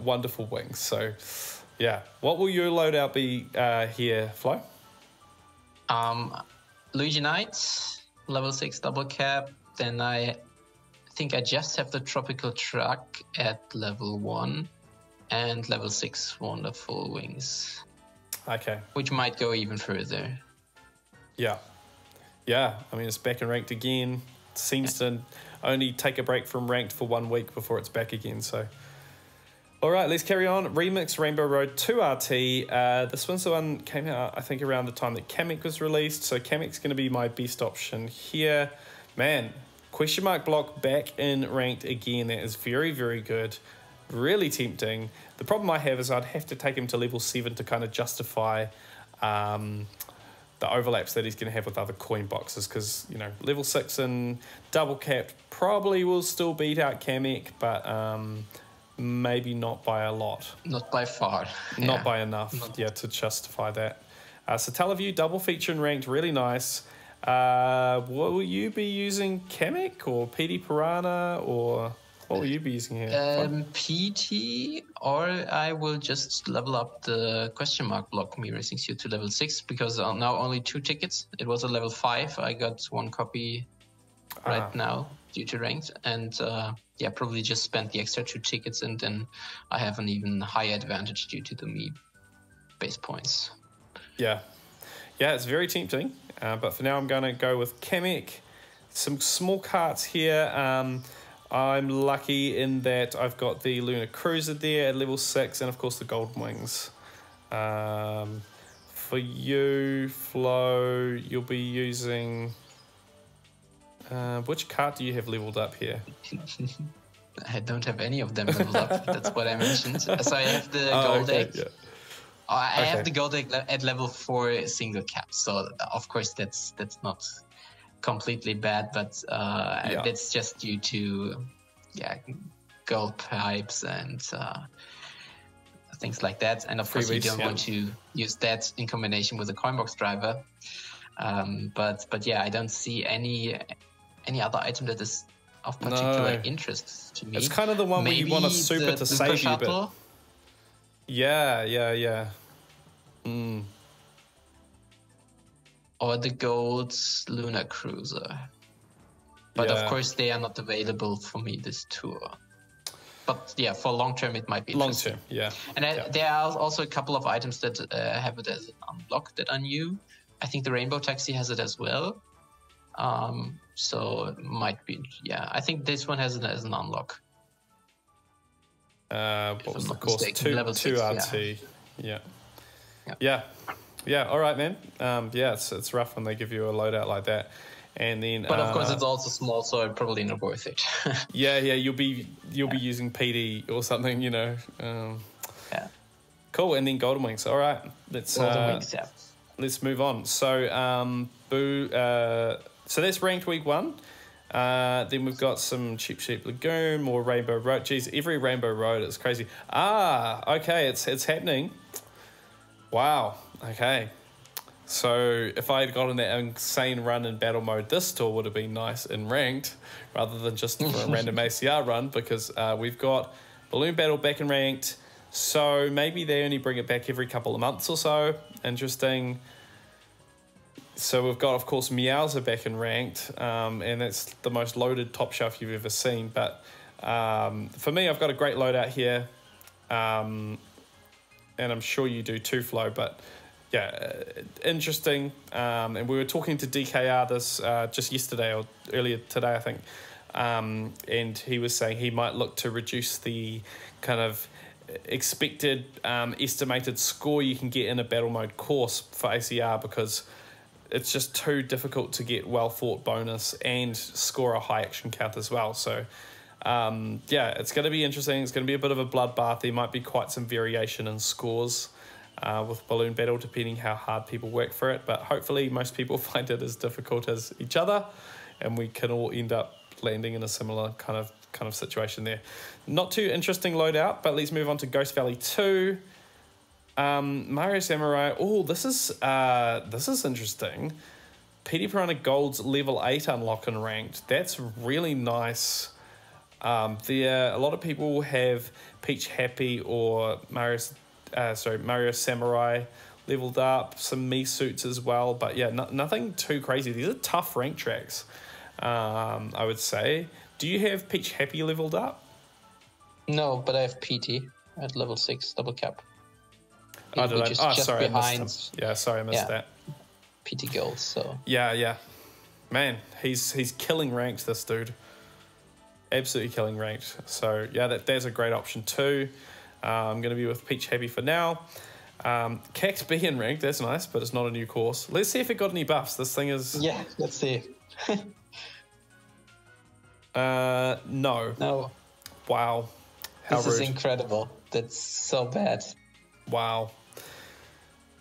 Wonderful Wings. So, yeah. What will your loadout be here, Flo? Luigi Knight, level 6 Double Cap. Then I think I just have the Tropical Truck at level 1 and level 6 Wonderful Wings. Okay. Which might go even further. Yeah. Yeah, I mean, it's back in ranked again. It seems to only take a break from ranked for 1 week before it's back again, so. All right, let's carry on. Remix Rainbow Road 2 RT. This one's the one came out, I think, around the time that Kamek was released, so Kamek's going to be my best option here. Man, question mark block back in ranked again. That is very, very good. Really tempting. The problem I have is I'd have to take him to level 7 to kind of justify the overlaps that he's going to have with other coin boxes, because, you know, level 6 and double capped probably will still beat out Kamek, but maybe not by a lot. Not by far. Not by enough, to justify that. So Teleview, double feature and ranked, really nice. What will you be using, Kamek or PD Piranha, or what will you be using here? PT, or I will just level up the question mark block Mii Racing Suit to level 6, because now only 2 tickets. It was a level 5. I got 1 copy right now due to ranked, and yeah, probably just spent the extra 2 tickets, and then I have an even higher advantage due to the Mii base points. Yeah, it's very tempting. But for now, I'm going to go with Kamek. Some small carts here. I'm lucky in that I've got the Lunar Cruiser there at level 6, and of course the Golden Wings. For you, Flo, you'll be using Which cart do you have leveled up here? I don't have any of them leveled up. That's what I mentioned. So I have the gold deck. Yeah. I have the gold deck at level 4 single cap. So of course that's not completely bad, but that's just due to gold pipes and things like that. And of course you don't want to use that in combination with a coinbox driver. But yeah, I don't see any other item that is of particular interest to me. It's kind of the one where you want a super to save you, but yeah. Or the gold lunar cruiser, but of course they are not available for me this tour. But yeah, for long term it might be interesting. Long term, yeah. And there are also a couple of items that have it as an unlock that are new. I think the Rainbow Taxi has it as well. So it might be, I think this one has it as an unlock. What was the course? 2 RT. Yeah. All right, man. It's rough when they give you a loadout like that. And then, but of course it's also small, so probably not worth it. You'll be using PD or something, you know. Cool. And then Golden Wings. All right, let's move on. So so that's ranked week 1. Then we've got some Cheap Sheep Lagoon, more Rainbow Road. Geez, every Rainbow Road is crazy. Okay, it's happening. Wow. Okay. So if I had gotten that insane run in battle mode, this tour would have been nice in ranked rather than just for a random ACR run, because we've got Balloon Battle back in ranked. So maybe they only bring it back every couple of months or so. Interesting. So we've got, of course, Meowser back in ranked, and that's the most loaded top shelf you've ever seen. But for me, I've got a great loadout here, and I'm sure you do too, Flo. But yeah, interesting. And we were talking to DKR this just yesterday or earlier today, I think, and he was saying he might look to reduce the kind of expected estimated score you can get in a battle mode course for ACR, because it's just too difficult to get well fought bonus and score a high action count as well. So it's going to be interesting. It's going to be a bit of a bloodbath. There might be quite some variation in scores with Balloon Battle, depending how hard people work for it. But hopefully most people find it as difficult as each other, and we can all end up landing in a similar kind of situation there. Not too interesting loadout, but let's move on to Ghost Valley 2. Mario Samurai. Oh, this is interesting. PD Piranha Gold's level 8 unlock and ranked. That's really nice. A lot of people have Peach Happy or Mario Samurai leveled up. Some Mii suits as well, but yeah, nothing too crazy. These are tough rank tracks, I would say. Do you have Peach Happy leveled up? No, but I have PT at level 6 double cap. Sorry, I missed that. PT Gold, so... Yeah. Man, he's killing ranked, this dude. Absolutely killing ranked. So, yeah, there's a great option too. I'm going to be with Peach Happy for now. Cax B in ranked, that's nice, but it's not a new course. Let's see if it got any buffs. This thing is... Yeah, let's see. No. No. Wow. How this rude. Is incredible. That's so bad. Wow.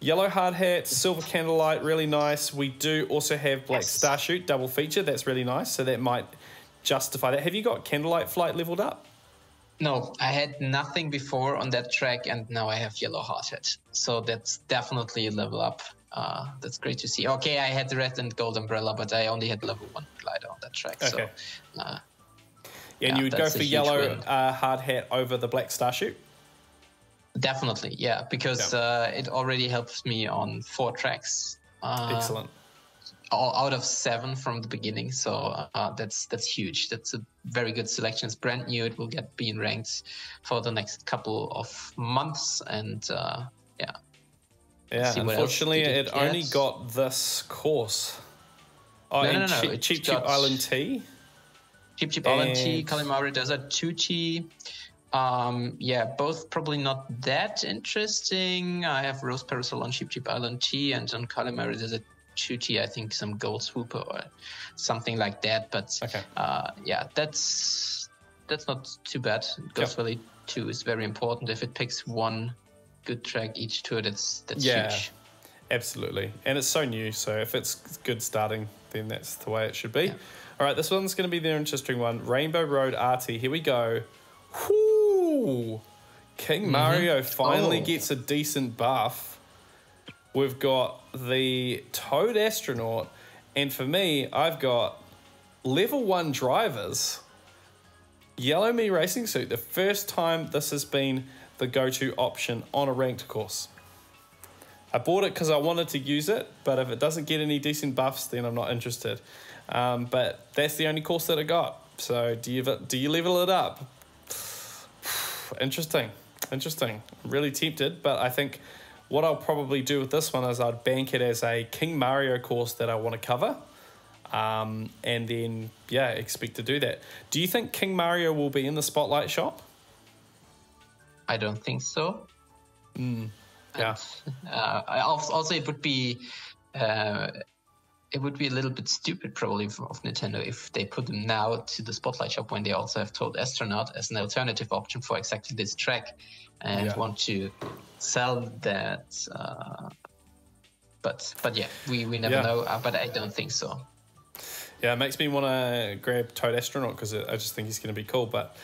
Yellow Hard Hat, Silver Candlelight, really nice. We do also have Black Starshoot, double feature. That's really nice, so that might justify that. Have you got Candlelight Flight leveled up? No, I had nothing before on that track, and now I have Yellow Hard Hat. So that's definitely a level up. That's great to see. Okay, I had the Red and Gold Umbrella, but I only had level 1 glider on that track. Okay. So, and you would go for Yellow Hard Hat over the Black Starshoot? Definitely, yeah, because it already helps me on 4 tracks. Excellent. Out of 7 from the beginning, so that's huge. That's a very good selection. It's brand new. It will get being ranked for the next couple of months, and yeah. Unfortunately, it only got this course. Oh, no. Cheap Island Tea. Cheap Island Tea, Kalimari Desert 2T. Both probably not that interesting. I have Rose Parasol on Cheap Island Tea, and on Kalimari Desert Chuchi, I think some Gold Swooper or something like that. But Okay. yeah, that's not too bad. Ghost Valley 2 is very important. If it picks one good track each tour, that's huge. Absolutely. And it's so new, so if it's good starting, then that's the way it should be. Yeah. All right, this one's going to be the interesting one. Rainbow Road RT. Here we go. Whoo! King Mario finally gets a decent buff. We've got the Toad Astronaut, and for me, I've got level 1 drivers. Yellow Me Racing Suit. The first time this has been the go-to option on a ranked course. I bought it because I wanted to use it, but if it doesn't get any decent buffs, then I'm not interested. But that's the only course that I got. So do you level it up? Interesting. I'm really tempted, but I think what I'll probably do with this one is I'd bank it as a King Mario course that I want to cover. And then, expect to do that. Do you think King Mario will be in the Spotlight shop? I don't think so. Yeah. Also, it would be a little bit stupid probably of Nintendo if they put them now to the Spotlight shop when they also have Toad Astronaut as an alternative option for exactly this track and want to sell that. But yeah, we never know. But I don't think so. Yeah, it makes me want to grab Toad Astronaut because I just think he's going to be cool. But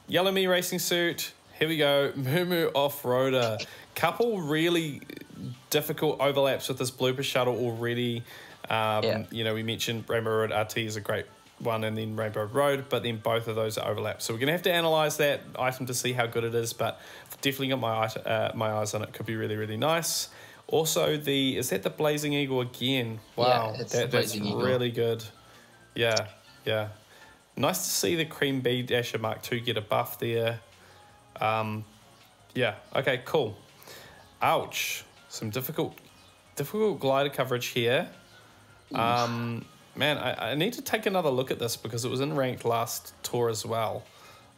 Yellow Me Racing Suit. Here we go, Moo Moo Off-Roader. Couple really difficult overlaps with this blooper shuttle already. You know, we mentioned Rainbow Road RT is a great one, and then Rainbow Road, but then both of those are overlapped. So we're going to have to analyze that item to see how good it is, but definitely got my eyes on it. Could be really, really nice. Also, is that the Blazing Eagle again? Wow, yeah, that's really good. Yeah. Nice to see the Cream B Dasher Mark II get a buff there. Yeah, okay, cool. Ouch. Some difficult glider coverage here. Man, I need to take another look at this because it was in ranked last tour as well.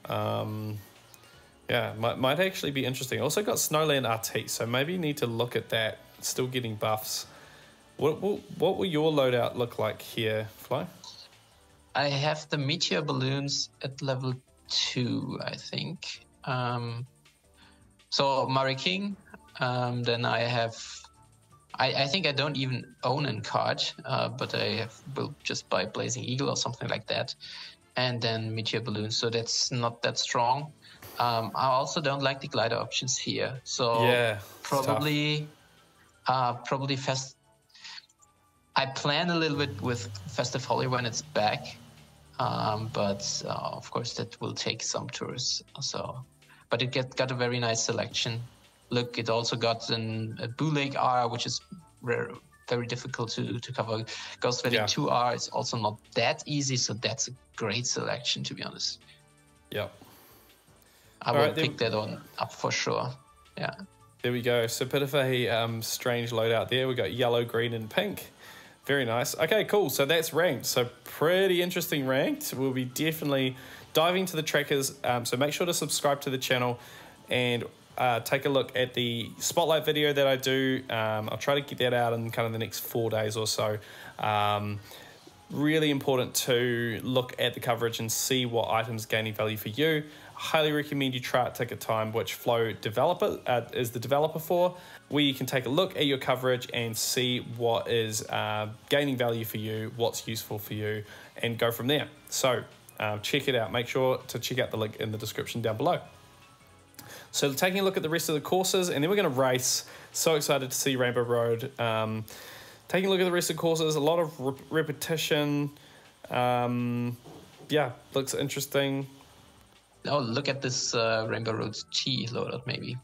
Yeah, might actually be interesting. Also got Snowland RT, so maybe you need to look at that. Still getting buffs. What will your loadout look like here, Flo? I have the Meteor Balloons at level 2, I think. So Mario King, then I have, I think I don't even own a card, but I will just buy Blazing Eagle or something like that, and then Meteor Balloon. So that's not that strong. I also don't like the glider options here. So probably Fest. I plan a little bit with Festive Holly when it's back, but of course that will take some tours. So. But it got a very nice selection. Look, it also got a Bootleg R, which is very difficult to cover. Ghost Valley 2R is also not that easy, so that's a great selection, to be honest. Yep. I will pick that up for sure. Yeah. There we go. So bit of a strange loadout there. We got yellow, green, and pink. Very nice. Okay, cool. So that's ranked. So pretty interesting ranked. We'll be definitely diving to the trackers, so make sure to subscribe to the channel and take a look at the Spotlight video that I do. I'll try to get that out in kind of the next 4 days or so. Really important to look at the coverage and see what items gaining value for you. Highly recommend you try it, take a time, which Flo developer is the developer for, where you can take a look at your coverage and see what is gaining value for you, what's useful for you, and go from there. So check it out. Make sure to check out the link in the description down below. So taking a look at the rest of the courses, and then we're going to race. So excited to see Rainbow Road. Taking a look at the rest of the courses, a lot of repetition. Yeah, looks interesting. Oh, look at this Rainbow Road T loadout, maybe.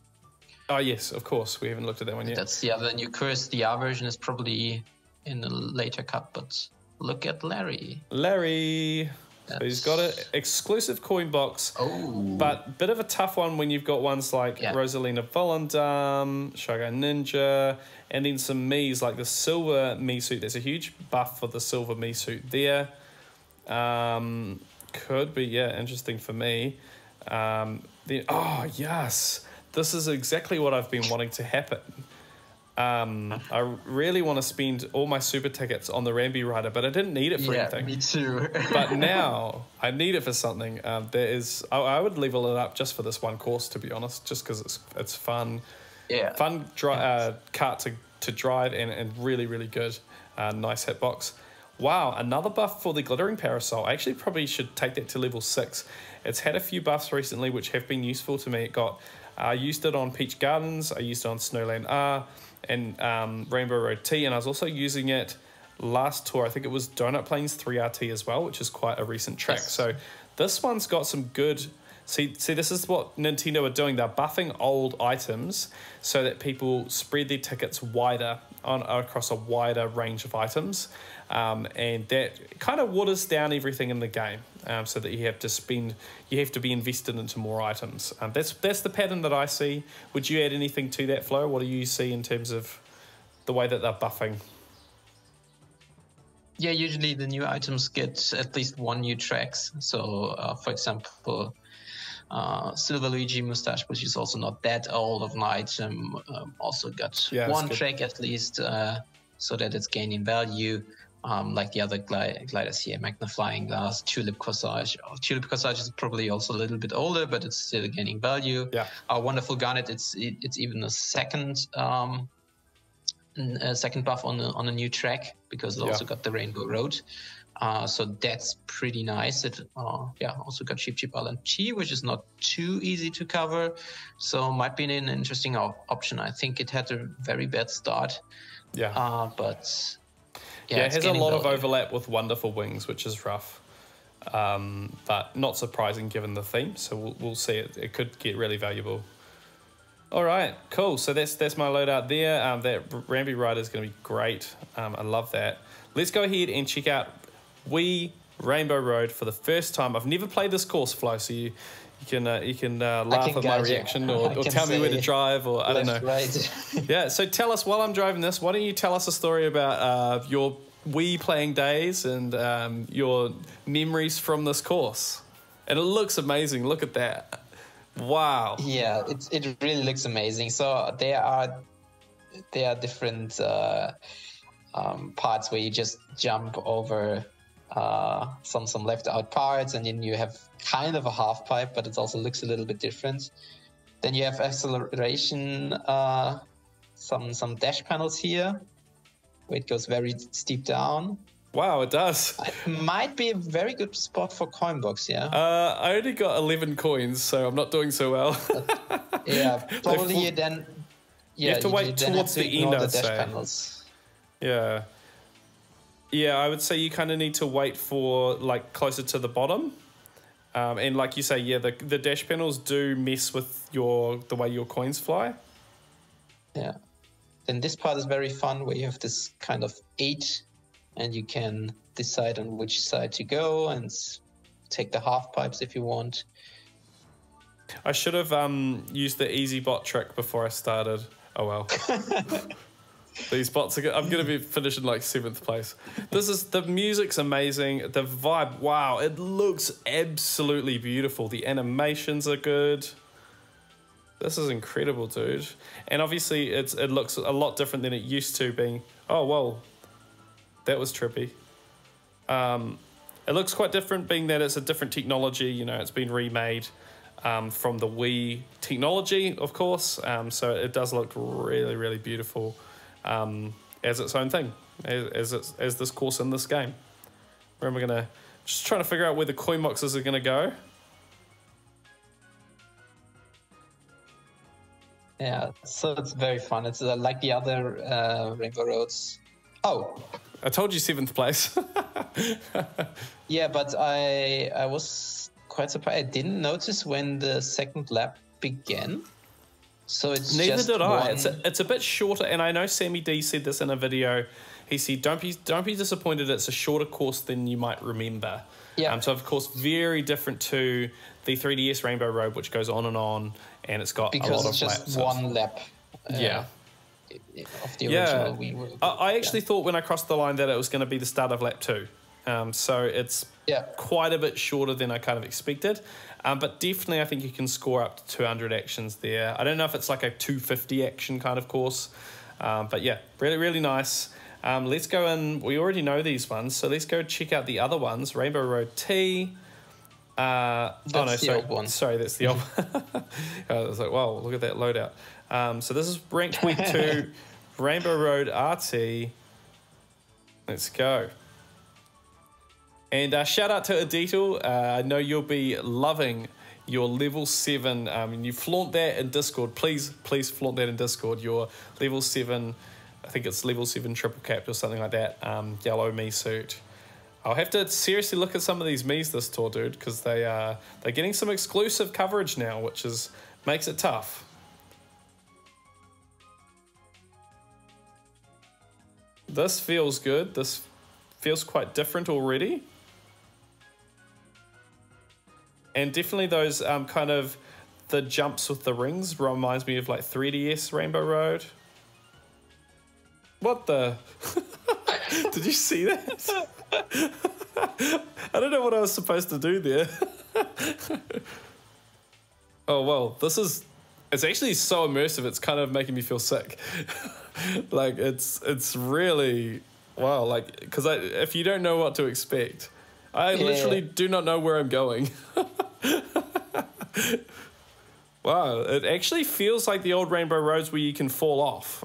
Oh, yes, of course. We haven't looked at that one yet. That's the other new curse. The R version is probably in a later cup, but look at Larry. Larry. So he's got an exclusive coin box, but bit of a tough one when you've got ones like Rosalina Volendam, Shogun Ninja, and then some Miis like the silver Mii suit. There's a huge buff for the silver Mii suit there. Could be, interesting for me. Then, oh, yes. This is exactly what I've been wanting to happen. I really want to spend all my super tickets on the Ramby Rider, but I didn't need it for anything. Me too. But now I need it for something. I would level it up just for this one course, to be honest, just because it's fun. Yeah. Fun kart to drive and really, really good. Nice hitbox. Wow, another buff for the Glittering Parasol. I actually probably should take that to level 6. It's had a few buffs recently which have been useful to me. I used it on Peach Gardens, I used it on Snowland R, and Rainbow Road T, and I was also using it last tour. I think it was Donut Plains 3RT as well, which is quite a recent track. Yes. So this one's got some good... See, this is what Nintendo are doing. They're buffing old items so that people spread their tickets wider across a wider range of items, and that kind of waters down everything in the game, so that you have to be invested into more items. That's the pattern that I see. Would you add anything to that, Flo? What do you see in terms of the way that they're buffing? Yeah, usually the new items get at least one new tracks. So, for example, Silver Luigi Mustache, which is also not that old of an item, also got one track at least, so that it's gaining value. Like the other gliders here, Magna Flying Glass, Tulip Corsage. Tulip Corsage is probably also a little bit older, but it's still gaining value. Yeah. Wonderful Garnet, it's even a second buff on a new track, because it also got the Rainbow Road. So that's pretty nice. It also got Cheap Island T, which is not too easy to cover, so might be an interesting option. I think it had a very bad start. But it has a lot of overlap with Wonderful Wings, which is rough, but not surprising given the theme. So we'll see. It could get really valuable. All right, cool. So that's my loadout there. That Ramby Rider is going to be great. I love that. Let's go ahead and check out Wii Rainbow Road for the first time. I've never played this course, Flo, so you can laugh at my reaction or tell me where to drive, or I don't know. Right. Yeah, so tell us, while I'm driving this, why don't you tell us a story about your Wii playing days and your memories from this course. And it looks amazing. Look at that. Wow. Yeah, it really looks amazing. So there are different parts where you just jump over some left out parts, and then you have kind of a half pipe, but it also looks a little bit different. Then you have acceleration, some dash panels here where it goes very steep down. Wow, it does. It might be a very good spot for coin box, yeah. I only got 11 coins, so I'm not doing so well. Yeah, probably you then... Yeah, you have to wait towards the end, I'd say. Panels. Yeah. Yeah, I would say you kind of need to wait for, like, closer to the bottom. And like you say, yeah, the dash panels do mess with the way your coins fly. Yeah. Then this part is very fun, where you have this kind of 8, and you can decide on which side to go and take the half pipes if you want. I should have used the easy bot trick before I started. Oh well. These bots are. I'm going to be finishing like 7th place. The music's amazing. The vibe, wow, it looks absolutely beautiful. The animations are good. This is incredible, dude. And obviously, it looks a lot different than it used to being. Oh well, that was trippy. It looks quite different, being that it's a different technology. You know, it's been remade from the Wii technology, of course. So it does look really, really beautiful. As its own thing, as this course in this game. Where am I gonna just trying to figure out where the coin boxes are gonna go? Yeah, so it's very fun. It's like the other Rainbow Roads. Oh, I told you 7th place. Yeah, but I was quite surprised. I didn't notice when the second lap began. So it's neither just did I. It's a bit shorter, and I know Sammy D said this in a video. He said, "Don't be disappointed. It's a shorter course than you might remember." Yeah. So of course, very different to the 3DS Rainbow Road, which goes on, and it's got a lot of laps. Because it's just one lap. Yeah. Of the original Wii World. I actually thought when I crossed the line that it was going to be the start of lap 2. So it's quite a bit shorter than I kind of expected. But definitely I think you can score up to 200 actions there. I don't know if it's like a 250 action kind of course. But yeah, really, really nice. Let's go in. We already know these ones, so let's go check out the other ones. Rainbow Road T. Old one. Sorry, that's the old one. I was like, wow, look at that loadout. So this is ranked week 2, Rainbow Road RT. Let's go. And shout out to Adital. I know you'll be loving your level 7. And you flaunt that in Discord. Please flaunt that in Discord. Your level 7, I think it's level 7 triple capped or something like that. Yellow me suit. I'll have to seriously look at some of these Miis this tour, dude, because they're getting some exclusive coverage now, which makes it tough. This feels good. This feels quite different already. And definitely those kind of the jumps with the rings reminds me of like 3DS Rainbow Road. What the? Did you see that? I don't know what I was supposed to do there. Oh, well, it's actually so immersive, it's kind of making me feel sick. Like, it's really, wow, like, because if you don't know what to expect, I literally do not know where I'm going. Wow, it actually feels like the old Rainbow Roads where you can fall off.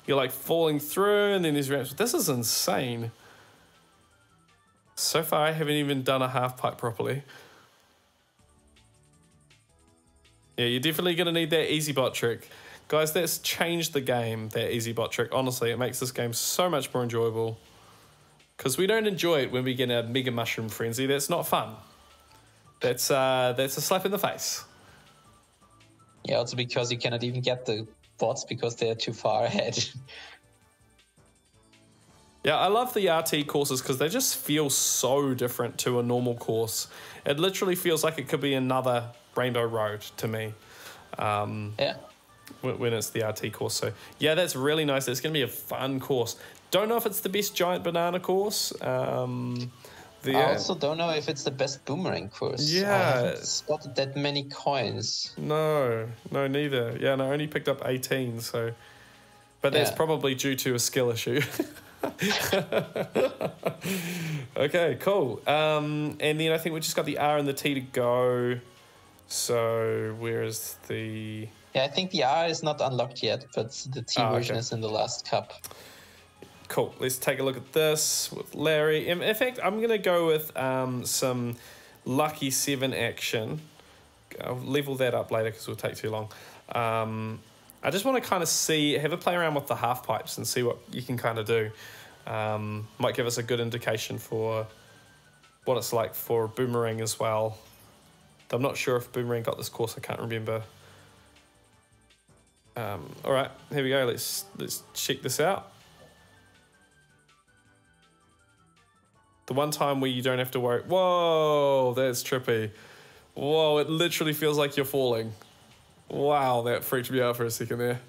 You're like falling through and then there's ramps. This is insane. So far I haven't even done a half pipe properly. Yeah, you're definitely going to need that easy bot trick. Guys, that's changed the game, that easy bot trick. Honestly, it makes this game so much more enjoyable. Because we don't enjoy it when we get a Mega Mushroom Frenzy. That's not fun. That's a slap in the face. Yeah, also because you cannot even get the bots because they're too far ahead. Yeah, I love the RT courses because they just feel so different to a normal course. It literally feels like it could be another Rainbow Road to me. Yeah. When it's the RT course. So, yeah, that's really nice. It's going to be a fun course. Don't know if it's the best giant banana course. I also don't know if it's the best boomerang course. Yeah. I haven't spotted that many coins. No, neither. Yeah, and I only picked up 18, so... But that's probably due to a skill issue. Okay, cool. And then I think we just got the R and the T to go. So where is the... Yeah, I think the R is not unlocked yet, but the T version is in the last cup. Cool. Let's take a look at this with Larry. In fact, I'm going to go with some Lucky 7 action. I'll level that up later because it will take too long. I just want to kind of have a play around with the half pipes and see what you can kind of do. Might give us a good indication for what it's like for Boomerang as well. I'm not sure if Boomerang got this course. I can't remember. All right, here we go. Let's check this out. The one time where you don't have to worry. Whoa, that's trippy. Whoa, it literally feels like you're falling. Wow, that freaked me out for a second there.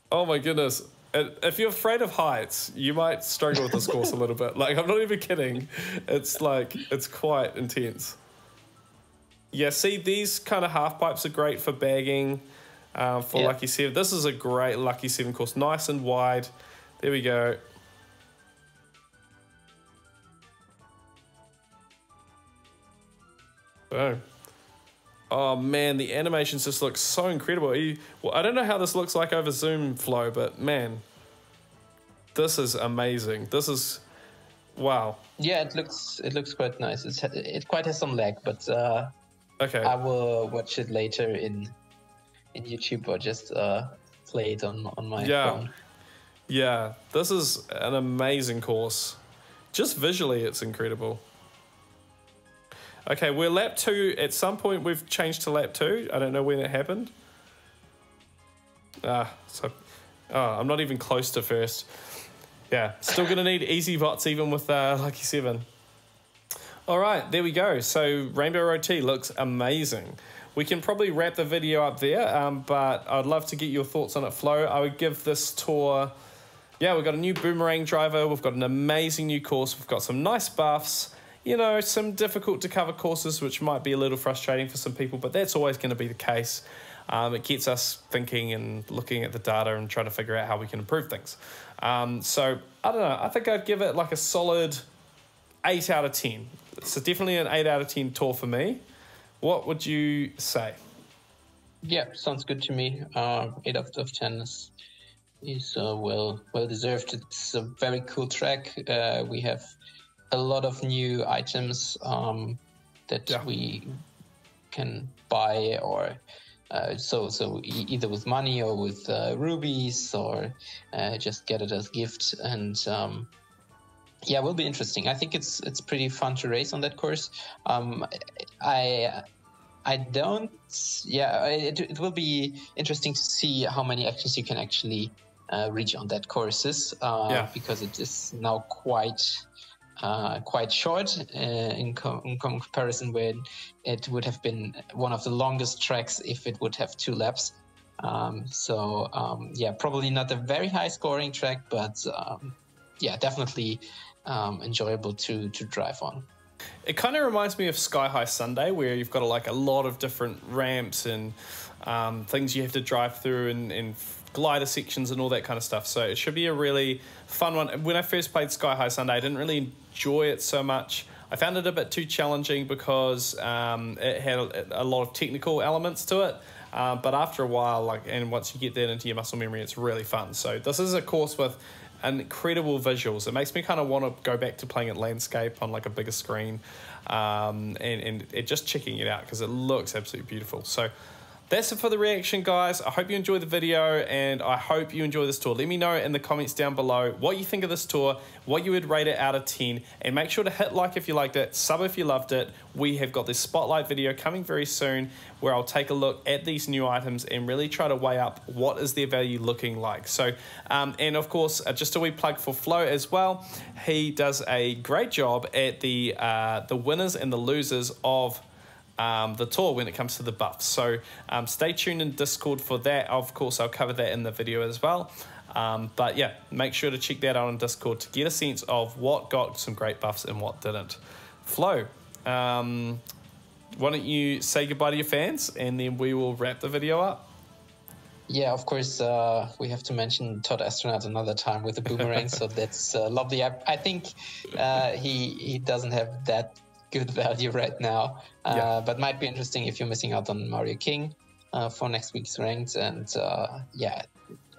Oh my goodness. If you're afraid of heights, you might struggle with this course a little bit. Like, I'm not even kidding. It's quite intense. Yeah, see, these kind of half pipes are great for bagging for Lucky 7. This is a great Lucky 7 course. Nice and wide. There we go. Boom. Oh man, the animations just look so incredible. Well, I don't know how this looks like over Zoom Flow, but man, this is amazing. This is wow. Yeah, it looks quite nice. It quite has some lag, but okay. I will watch it later in YouTube or just play it on my phone. Yeah, this is an amazing course. Just visually, it's incredible. Okay, we're lap 2. At some point, we've changed to lap 2. I don't know when it happened. I'm not even close to first. Yeah, still going to need easy bots even with Lucky 7. All right, there we go. So Rainbow Road T looks amazing. We can probably wrap the video up there, but I'd love to get your thoughts on it, Flo. I would give this tour... Yeah, we've got a new Boomerang driver. We've got an amazing new course. We've got some nice buffs. You know, some difficult to cover courses, which might be a little frustrating for some people, but that's always going to be the case. It gets us thinking and looking at the data and trying to figure out how we can improve things. So I don't know. I think I'd give it like a solid 8 out of 10. So definitely an 8 out of 10 tour for me. What would you say? Yeah, sounds good to me. 8 out of 10 is well deserved. It's a very cool track. We have a lot of new items that we can buy, or so either with money or with rubies, or just get it as gift. And yeah, it will be interesting. I think it's pretty fun to race on that course. It will be interesting to see how many actions you can actually reach on that courses, because it is now quite short in comparison with it would have been one of the longest tracks if it would have 2 laps. Probably not a very high scoring track, but definitely enjoyable to drive on. It kind of reminds me of Sky High Sunday, where you've got a lot of different ramps and things you have to drive through, and glider sections and all that kind of stuff. So it should be a really fun one. When I first played Sky High Sunday, I didn't really enjoy it so much. I found it a bit too challenging because it had a lot of technical elements to it. But after a while, and once you get that into your muscle memory, it's really fun. So this is a course with incredible visuals. It makes me kind of want to go back to playing it landscape on like a bigger screen, and it just checking it out because it looks absolutely beautiful. So that's it for the reaction, guys. I hope you enjoyed the video, and I hope you enjoy this tour. Let me know in the comments down below what you think of this tour, what you would rate it out of 10, and make sure to hit like if you liked it, sub if you loved it. We have got this spotlight video coming very soon where I'll take a look at these new items and really try to weigh up what is their value looking like. So, and of course, just a wee plug for Flo as well. He does a great job at the winners and the losers of the tour when it comes to the buffs. So stay tuned in Discord for that. Of course, I'll cover that in the video as well. But yeah, make sure to check that out on Discord to get a sense of what got some great buffs and what didn't. Flo, why don't you say goodbye to your fans, and then we will wrap the video up. Yeah, of course, we have to mention Todd Astronaut another time with the boomerang, so that's lovely. I think he doesn't have that good value right now, but might be interesting if you're missing out on Mario King for next week's ranked, and it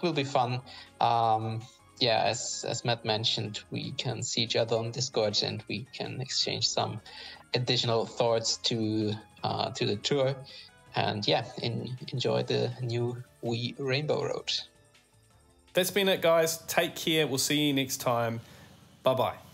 will be fun. As Matt mentioned, we can see each other on Discord and we can exchange some additional thoughts to the tour, and enjoy the new Wii Rainbow Road. That's been it, guys. Take care. We'll see you next time. Bye-bye.